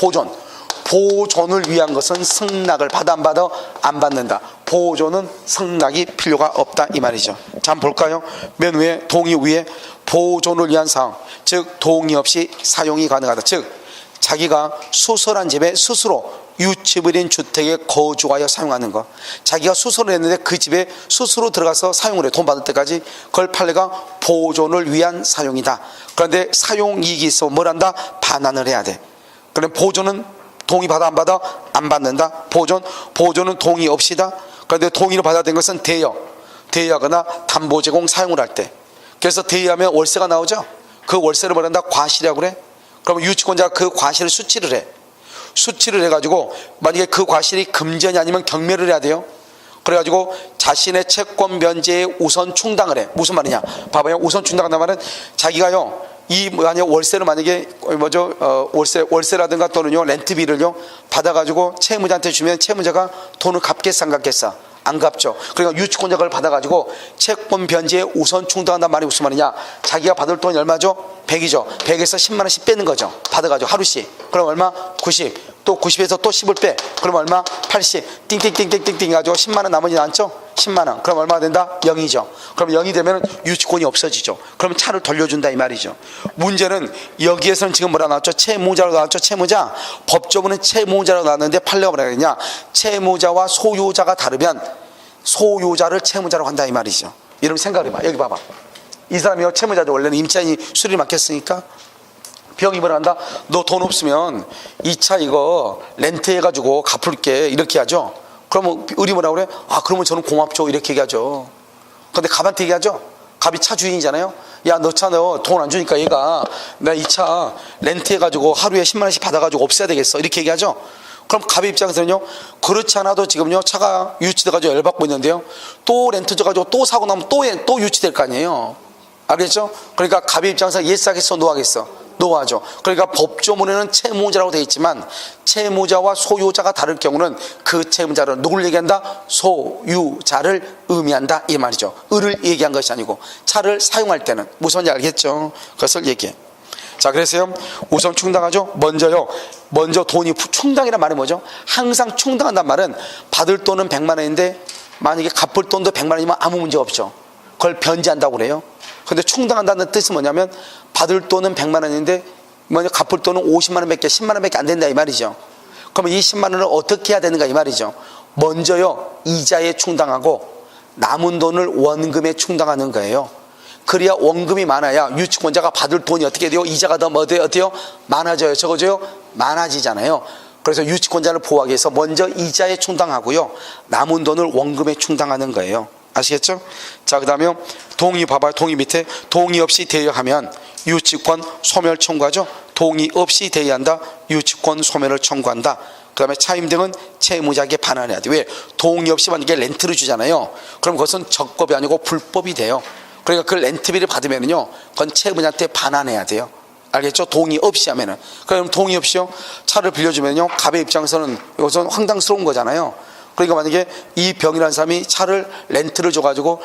보존을 위한 것은 승낙을 받아 안 받아? 안 받는다. 보존은 승낙이 필요가 없다 이 말이죠. 자, 한번 볼까요? 맨 위에 동의 위에 보존을 위한 사항, 즉 동의 없이 사용이 가능하다. 즉 자기가 수설한 집에 스스로 유치불인 주택에 거주하여 사용하는 것. 자기가 수설을 했는데 그 집에 스스로 들어가서 사용을 해. 돈 받을 때까지. 그걸 판례가 보존을 위한 사용이다. 그런데 사용이익이 있어 뭘 한다? 반환을 해야 돼. 그럼 보존은 동의 받아 안 받아? 안 받는다. 보존은 동의 없이다. 그런데 동의를 받아야 된 것은 대여하거나 담보 제공 사용을 할 때. 그래서 대여하면 월세가 나오죠. 그 월세를 뭘 한다? 과실이라고 그래. 그러면 유치권자가 그 과실을 수치를 해. 수치를 해가지고 만약에 그 과실이 금전이 아니면 경매를 해야 돼요. 그래가지고 자신의 채권 변제에 우선 충당을 해. 무슨 말이냐? 봐봐요. 우선 충당한다는 말은 자기가요, 만약에 월세를 만약에 월세라든가 또는요 렌트비를요 받아가지고 채무자한테 주면 채무자가 돈을 갚겠어 안 갚겠어? 안 갚죠. 그러니까 유치권자가 그걸 받아가지고 채권 변제에 우선 충당한다는 말이 무슨 말이냐? 자기가 받을 돈이 얼마죠? 100이죠. 100에서 10만 원씩 빼는 거죠. 받아가지고 하루씩. 그럼 얼마? 90. 또 90에서 또 10을 빼. 그럼 얼마? 80. 띵띵띵띵띵띵 해가지고 10만 원 나머지 남죠? 10만 원. 그럼 얼마가 된다? 0이죠. 그럼 0이 되면 유치권이 없어지죠. 그럼 차를 돌려준다 이 말이죠. 문제는 여기에서는 지금 뭐라 나왔죠? 채무자로 나왔죠? 채무자. 법조문은 채무자로 나왔는데 판례가 뭐라 그랬냐? 채무자와 소유자가 다르면 소유자를 채무자로 한다 이 말이죠. 여러분 생각해봐. 여기 봐봐. 이 사람이요 채무자죠. 원래는 임차인이 수리를 맡겼으니까 병이 뭐라 한다? 너 돈 없으면 이 차 이거 렌트해가지고 갚을게 이렇게 하죠. 그러면 을이 뭐라 그래? 아 그러면 저는 고맙죠 이렇게 얘기하죠. 근데 갑한테 얘기하죠. 갑이 차 주인이잖아요. 야 너 차 너 돈 안 주니까 얘가 나 이 차 렌트해가지고 하루에 10만 원씩 받아가지고 없애야 되겠어 이렇게 얘기하죠. 그럼 갑의 입장에서는요, 그렇지 않아도 지금요, 차가 유치돼가지고 열받고 있는데요, 또 렌트 줘가지고 또 사고 나면 또 유치될 거 아니에요. 알겠죠? 그러니까 갑의 입장에서 예스 하겠어, 노 하겠어? 노하죠. 그러니까 법조문에는 채무자라고 되어 있지만 채무자와 소유자가 다를 경우는 그 채무자를 누구를 얘기한다? 소유자를 의미한다 이 말이죠. 을을 얘기한 것이 아니고 차를 사용할 때는 무슨 말인지 알겠죠? 그것을 얘기해. 자, 그래서요, 우선 충당하죠. 먼저 돈이 충당이란 말이 뭐죠? 항상 충당한단 말은 받을 돈은 100만 원인데 만약에 갚을 돈도 100만 원이면 아무 문제 없죠. 그걸 변제한다고 그래요. 근데 충당한다는 뜻은 뭐냐면 받을 돈은 100만 원인데 먼저 갚을 돈은 50만 원밖에 10만 원밖에 안 된다 이 말이죠. 그러면 이 10만 원을 어떻게 해야 되는가 이 말이죠. 먼저요, 이자에 충당하고 남은 돈을 원금에 충당하는 거예요. 그래야 원금이 많아야 유치권자가 받을 돈이 어떻게 돼요? 이자가 더 어때요? 많아져요. 적어져요? 많아지잖아요. 그래서 유치권자를 보호하기 위해서 먼저 이자에 충당하고요, 남은 돈을 원금에 충당하는 거예요. 아시겠죠? 자, 그 다음에 동의 봐봐요. 동의 밑에 동의 없이 대여하면 유치권 소멸 청구하죠. 동의 없이 대여한다. 유치권 소멸을 청구한다. 그 다음에 차임 등은 채무자에게 반환해야 돼. 왜? 동의 없이 만약에 렌트를 주잖아요. 그럼 그것은 적법이 아니고 불법이 돼요. 그러니까 그 렌트비를 받으면은요, 그건 채무자한테 반환해야 돼요. 알겠죠? 동의 없이 하면은. 그럼 동의 없이요, 차를 빌려주면요, 갑의 입장에서는 이것은 황당스러운 거잖아요. 그러니까 만약에 이 병이라는 사람이 차를 렌트를 줘가지고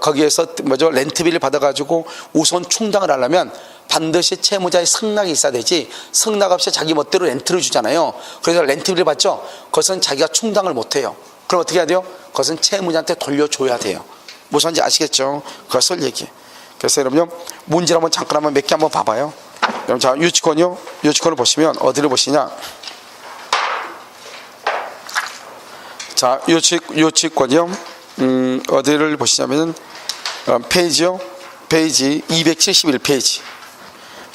거기에서 렌트비를 받아가지고 우선 충당을 하려면 반드시 채무자의 승낙이 있어야 되지, 승낙 없이 자기 멋대로 렌트를 주잖아요. 그래서 렌트비를 받죠. 그것은 자기가 충당을 못해요. 그럼 어떻게 해야 돼요? 그것은 채무자한테 돌려줘야 돼요. 무슨 말인지 아시겠죠? 그것을 얘기해. 그래서 여러분요, 문제를 잠깐 몇 개 한번 봐봐요. 여러분, 자, 유치권이요. 유치권을 보시면 어디를 보시냐? 자, 유치권이요. 어디를 보시냐면은 페이지요. 페이지 271페이지.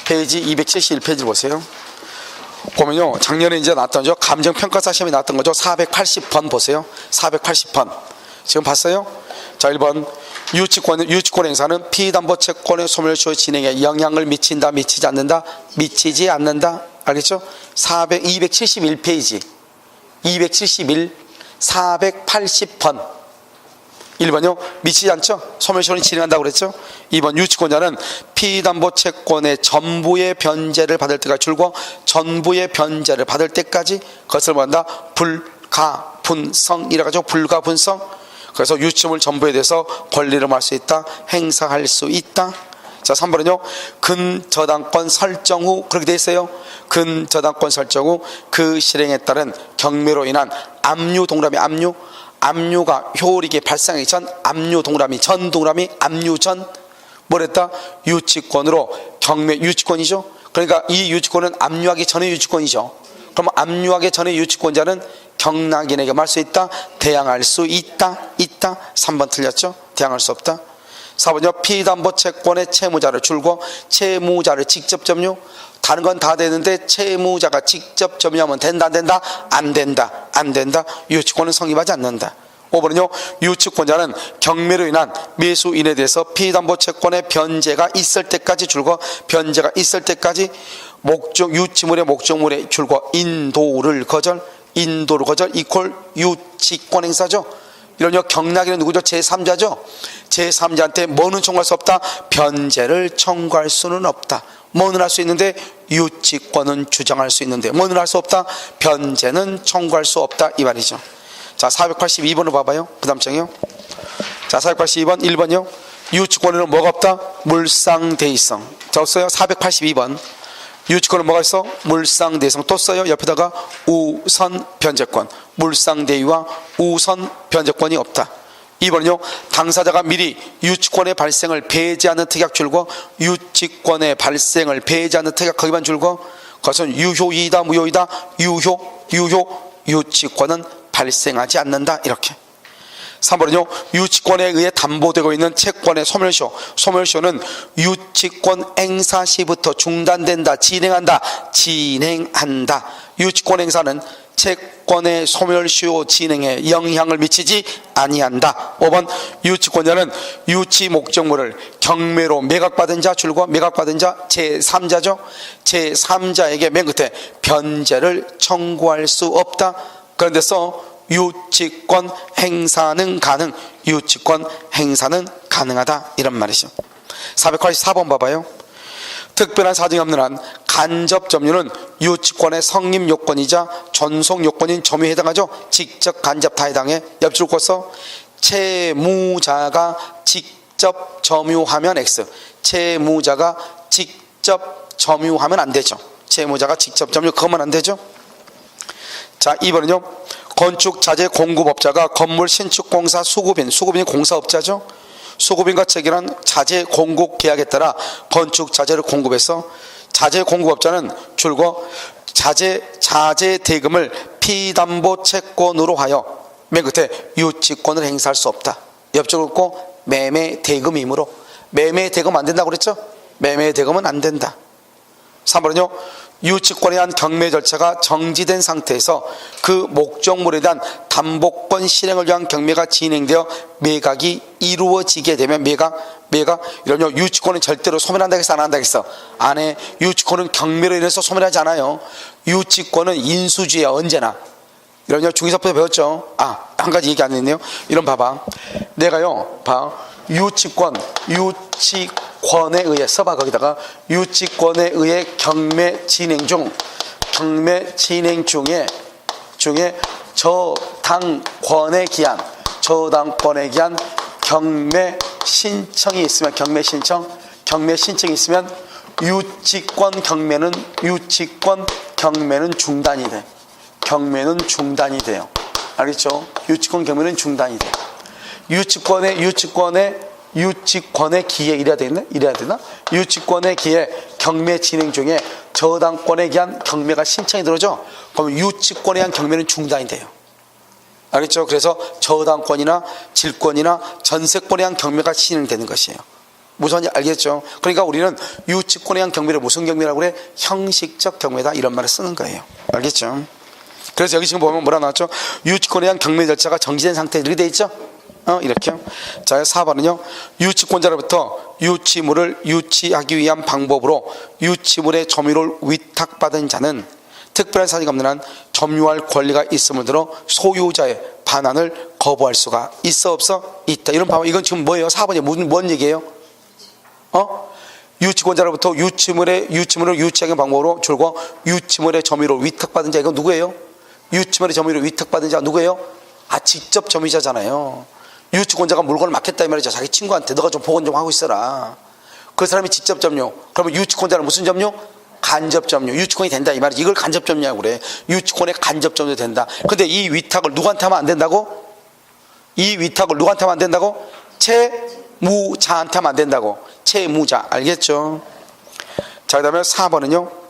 페이지 271페이지를 보세요. 보면요, 작년에 이제 나왔던 감정평가사 시험이 나왔던 거죠. 480번 보세요. 480번. 지금 봤어요? 자, 1번. 유치권 행사는 피담보 채권의 소멸시효 진행에 영향을 미친다, 미치지 않는다, 미치지 않는다. 알겠죠? 271페이지. 271, 480번. 1번요, 미치지 않죠? 소멸시효는 진행한다고 그랬죠? 2번, 유치권자는 피담보 채권의 전부의 변제를 받을 때까지 줄고 전부의 변제를 받을 때까지 그것을 뭐한다? 불가분성이라고 하죠. 불가분성. 그래서 유치물 전부에 대해서 권리를 할 수 있다, 행사할 수 있다. 자, 3번은요, 근저당권 설정 후, 그렇게 돼 있어요. 근저당권 설정 후 그 실행에 따른 경매로 인한 압류 동그라미 압류가 효력이 발생하기 전, 압류 동그라미 전 동그라미 압류 전 뭐랬다? 유치권으로 경매 유치권이죠. 그러니까 이 유치권은 압류하기 전의 유치권이죠. 그럼 압류하기 전의 유치권자는 경락인에게 말 수 있다, 대항할 수 있다. 3번 틀렸죠? 대항할 수 없다. 4번요, 피담보 채권의 채무자를 줄고 채무자를 직접 점유. 다른 건 다 되는데 채무자가 직접 점유하면 된다, 안 된다? 안 된다. 유치권은 성립하지 않는다. 5번은요, 유치권자는 경매로 인한 매수인에 대해서 피담보 채권의 변제가 있을 때까지 줄고 변제가 있을 때까지 유치물의 목적물에 줄고 인도를 거절 이퀄 유치권 행사죠. 이런 경락인은 누구죠? 제3자죠. 제3자한테 뭐는 청구할 수 없다? 변제를 청구할 수는 없다. 뭐는 할 수 있는데 유치권은 주장할 수 있는데 뭐는 할 수 없다? 변제는 청구할 수 없다 이 말이죠. 자, 482번을 봐봐요. 그 다음 장이요. 자, 482번 1번이요. 유치권에는 뭐가 없다? 물상대의성. 자, 없어요. 482번. 유치권은 뭐가 있어? 물상대의성. 또 써요. 옆에다가 우선 변제권. 물상대의와 우선 변제권이 없다. 2번은요, 당사자가 미리 유치권의 발생을 배제하는 특약 줄고 유치권의 발생을 배제하는 특약 거기만 줄고 그것은 유효이다, 무효이다? 유효. 유치권은 발생하지 않는다. 이렇게. 3번은요, 유치권에 의해 담보되고 있는 채권의 소멸시효. 소멸시효는 유치권 행사 시부터 중단된다, 진행한다. 유치권 행사는 채권의 소멸시효 진행에 영향을 미치지 아니한다. 5번, 유치권자는 유치 목적물을 경매로 매각받은 자, 줄과 매각받은 자 제3자죠. 제3자에게 맨 끝에 변제를 청구할 수 없다. 그런데서 유치권 행사는 가능, 유치권 행사는 가능하다, 이런 말이죠. 484번 봐봐요. 특별한 사정이 없는 한 간접 점유는 유치권의 성립 요건이자 전속 요건인 점유에 해당하죠. 직접 간접 다 해당해. 옆줄 긋어 채무자가 직접 점유하면 X, 채무자가 직접 점유하면 안 되죠. 채무자가 직접 점유, 그것만 안 되죠. 자, 2번은요, 건축자재 공급업자가 건물 신축공사 수급인이 공사업자죠. 수급인과 체결한 자재 공급 계약에 따라 건축 자재를 공급해서 자재 공급업자는 줄거 자재 대금을 피담보 채권으로 하여 맨 끝에 유치권을 행사할 수 없다. 옆쪽을 긋고 매매 대금이므로. 매매 대금 안 된다고 그랬죠? 매매 대금은 안 된다. 3번은요, 유치권에 대한 경매 절차가 정지된 상태에서 그 목적물에 대한 담보권 실행을 위한 경매가 진행되어 매각이 이루어지게 되면 매각 이러면 유치권은 절대로 소멸한다 했어, 안 한다 했어? 안 해. 유치권은 경매로 인해서 소멸하지 않아요. 유치권은 인수주의야, 언제나. 이러면 중의사부터 배웠죠. 한 가지 얘기 안 했네요. 이런 봐봐. 내가요, 유치권에 의해 써봐. 거기다가 유치권에 의해 경매 진행 중에 저당권에 기한 경매 신청이 있으면 유치권 경매는 중단이 돼. 경매는 중단이 돼요. 알겠죠? 유치권 경매는 중단이 돼. 유치권의 기해 이래야 되나? 유치권의 기해 경매 진행 중에 저당권에 의한 경매가 신청이 들어오죠? 그럼 유치권에 의한 경매는 중단이 돼요. 알겠죠? 그래서 저당권이나 질권이나 전세권에 의한 경매가 진행되는 것이에요. 무슨 말인지 알겠죠? 그러니까 우리는 유치권에 의한 경매를 무슨 경매라고 그래? 형식적 경매다, 이런 말을 쓰는 거예요. 알겠죠? 그래서 여기 지금 보면 뭐라 나왔죠? 유치권에 의한 경매 절차가 정지된 상태에 이렇게 돼 있죠? 이렇게요. 자, 4번은요, 유치권자로부터 유치물을 유치하기 위한 방법으로 유치물의 점유를 위탁받은 자는 특별한 사정이 없는 한 점유할 권리가 있음을 들어 소유자의 반환을 거부할 수가 있어, 없어? 있다. 이런 방법. 이건 지금 뭐예요? 4번이 뭔 얘기예요? 유치권자로부터 유치물을 유치하기 방법으로 줄고 유치물의 점유를 위탁받은 자, 이건 누구예요? 유치물의 점유를 위탁받은 자가 누구예요? 직접 점유자잖아요. 유치권자가 물건을 맡겼다 이 말이죠. 자기 친구한테 너가 좀 복원 좀 하고 있어라. 그 사람이 직접 점유. 그러면 유치권자는 무슨 점유? 간접 점유. 유치권이 된다 이 말이지. 이걸 간접 점유하고 그래. 유치권에 간접 점유 된다. 근데 이 위탁을 누구한테 하면 안 된다고? 채무자한테 하면 안 된다고. 채무자. 알겠죠? 자, 그 다음에 5번은요.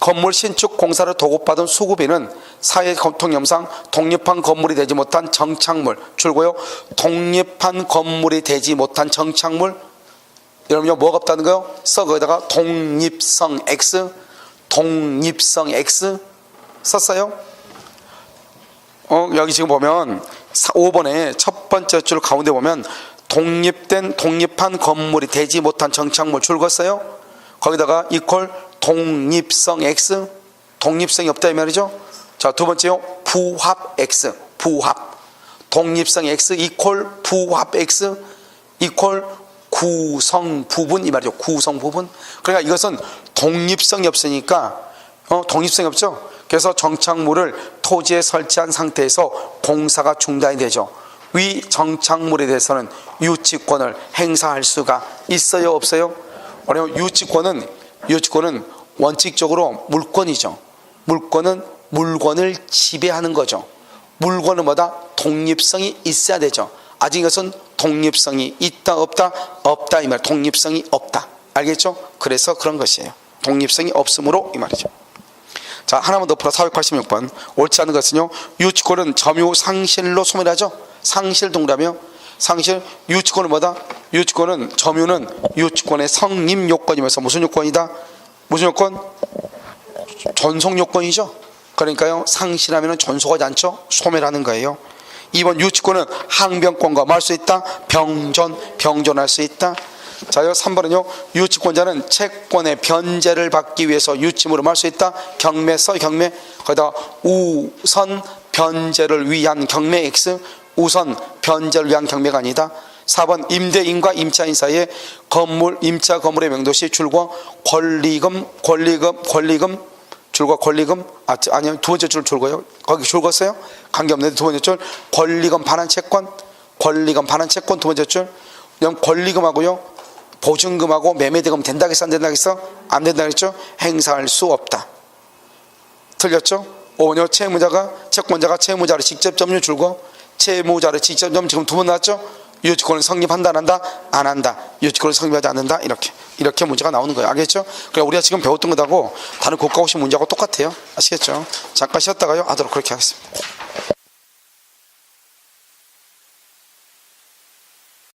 건물 신축 공사를 도급받은 수급인은 사회 통념상 독립한 건물이 되지 못한 정착물, 줄고요, 독립한 건물이 되지 못한 정착물, 여러분요, 뭐가 없다는 거요? 거기다가 독립성 X 썼어요. 여기 지금 보면 5번에 첫 번째 줄 가운데 보면 독립한 건물이 되지 못한 정착물 줄 걷어요. 거기다가 이퀄 독립성 X, 독립성이 없다 이 말이죠. 자, 두 번째요, 부합 X, 독립성 X 이퀄 부합 X 이퀄 구성 부분 이 말이죠. 구성 부분. 그러니까 이것은 독립성이 없으니까 독립성이 없죠. 그래서 정착물을 토지에 설치한 상태에서 공사가 중단이 되죠. 위 정착물에 대해서는 유치권을 행사할 수가 있어요, 없어요? 왜냐하면 유치권은 원칙적으로 물권이죠. 물권은 물건을 지배하는 거죠. 물건은 뭐다? 독립성이 있어야 되죠. 아직 이것은 독립성이 있다 없다? 없다 이 말. 독립성이 없다. 알겠죠? 그래서 그런 것이에요. 독립성이 없으므로 이 말이죠. 자, 하나만 더 풀어. 486번. 옳지 않은 것은요, 유치권은 점유 상실로 소멸하죠. 상실 동일하며 상실 유치권은 뭐다? 유치권은 점유는 유치권의 성립 요건이면서 무슨 요건이다? 무슨 요건? 존속 요건이죠. 그러니까요 상실하면 존속하지 않죠. 소멸하는 거예요. 2번 유치권은 항변권과 뭐 할 수 있다? 병존할 수 있다. 자요 3번은요 유치권자는 채권의 변제를 받기 위해서 유치물을 뭐 할 수 있다? 경매 써 경매 거기다가 우선 변제를 위한 경매 X 우선 변제를 위한 경매가 아니다. 4번 임대인과 임차인 사이에 건물 임차 건물의 명도시 줄과 권리금 줄과 권리금 아니요 두 번째 줄 줄고요. 거기 줄 걷어요? 관계없는데 두 번째 줄 권리금 반환 채권 두 번째 줄 그냥 권리금하고요 보증금하고 매매대금 된다겠어 안 된다겠어? 안 된다겠죠? 행사할 수 없다. 틀렸죠? 5번요 채권자가 채무자를 직접 점유 줄고 채무자를 직접 점유 지금 두 번 나왔죠? 유치권을 성립한다 안 한다? 안 한다. 유치권을 성립하지 않는다? 이렇게 문제가 나오는 거예요. 알겠죠? 그러니까 우리가 지금 배웠던 것하고 다른 국가고시 문제하고 똑같아요. 아시겠죠? 잠깐 쉬었다가요 하도록 그렇게 하겠습니다.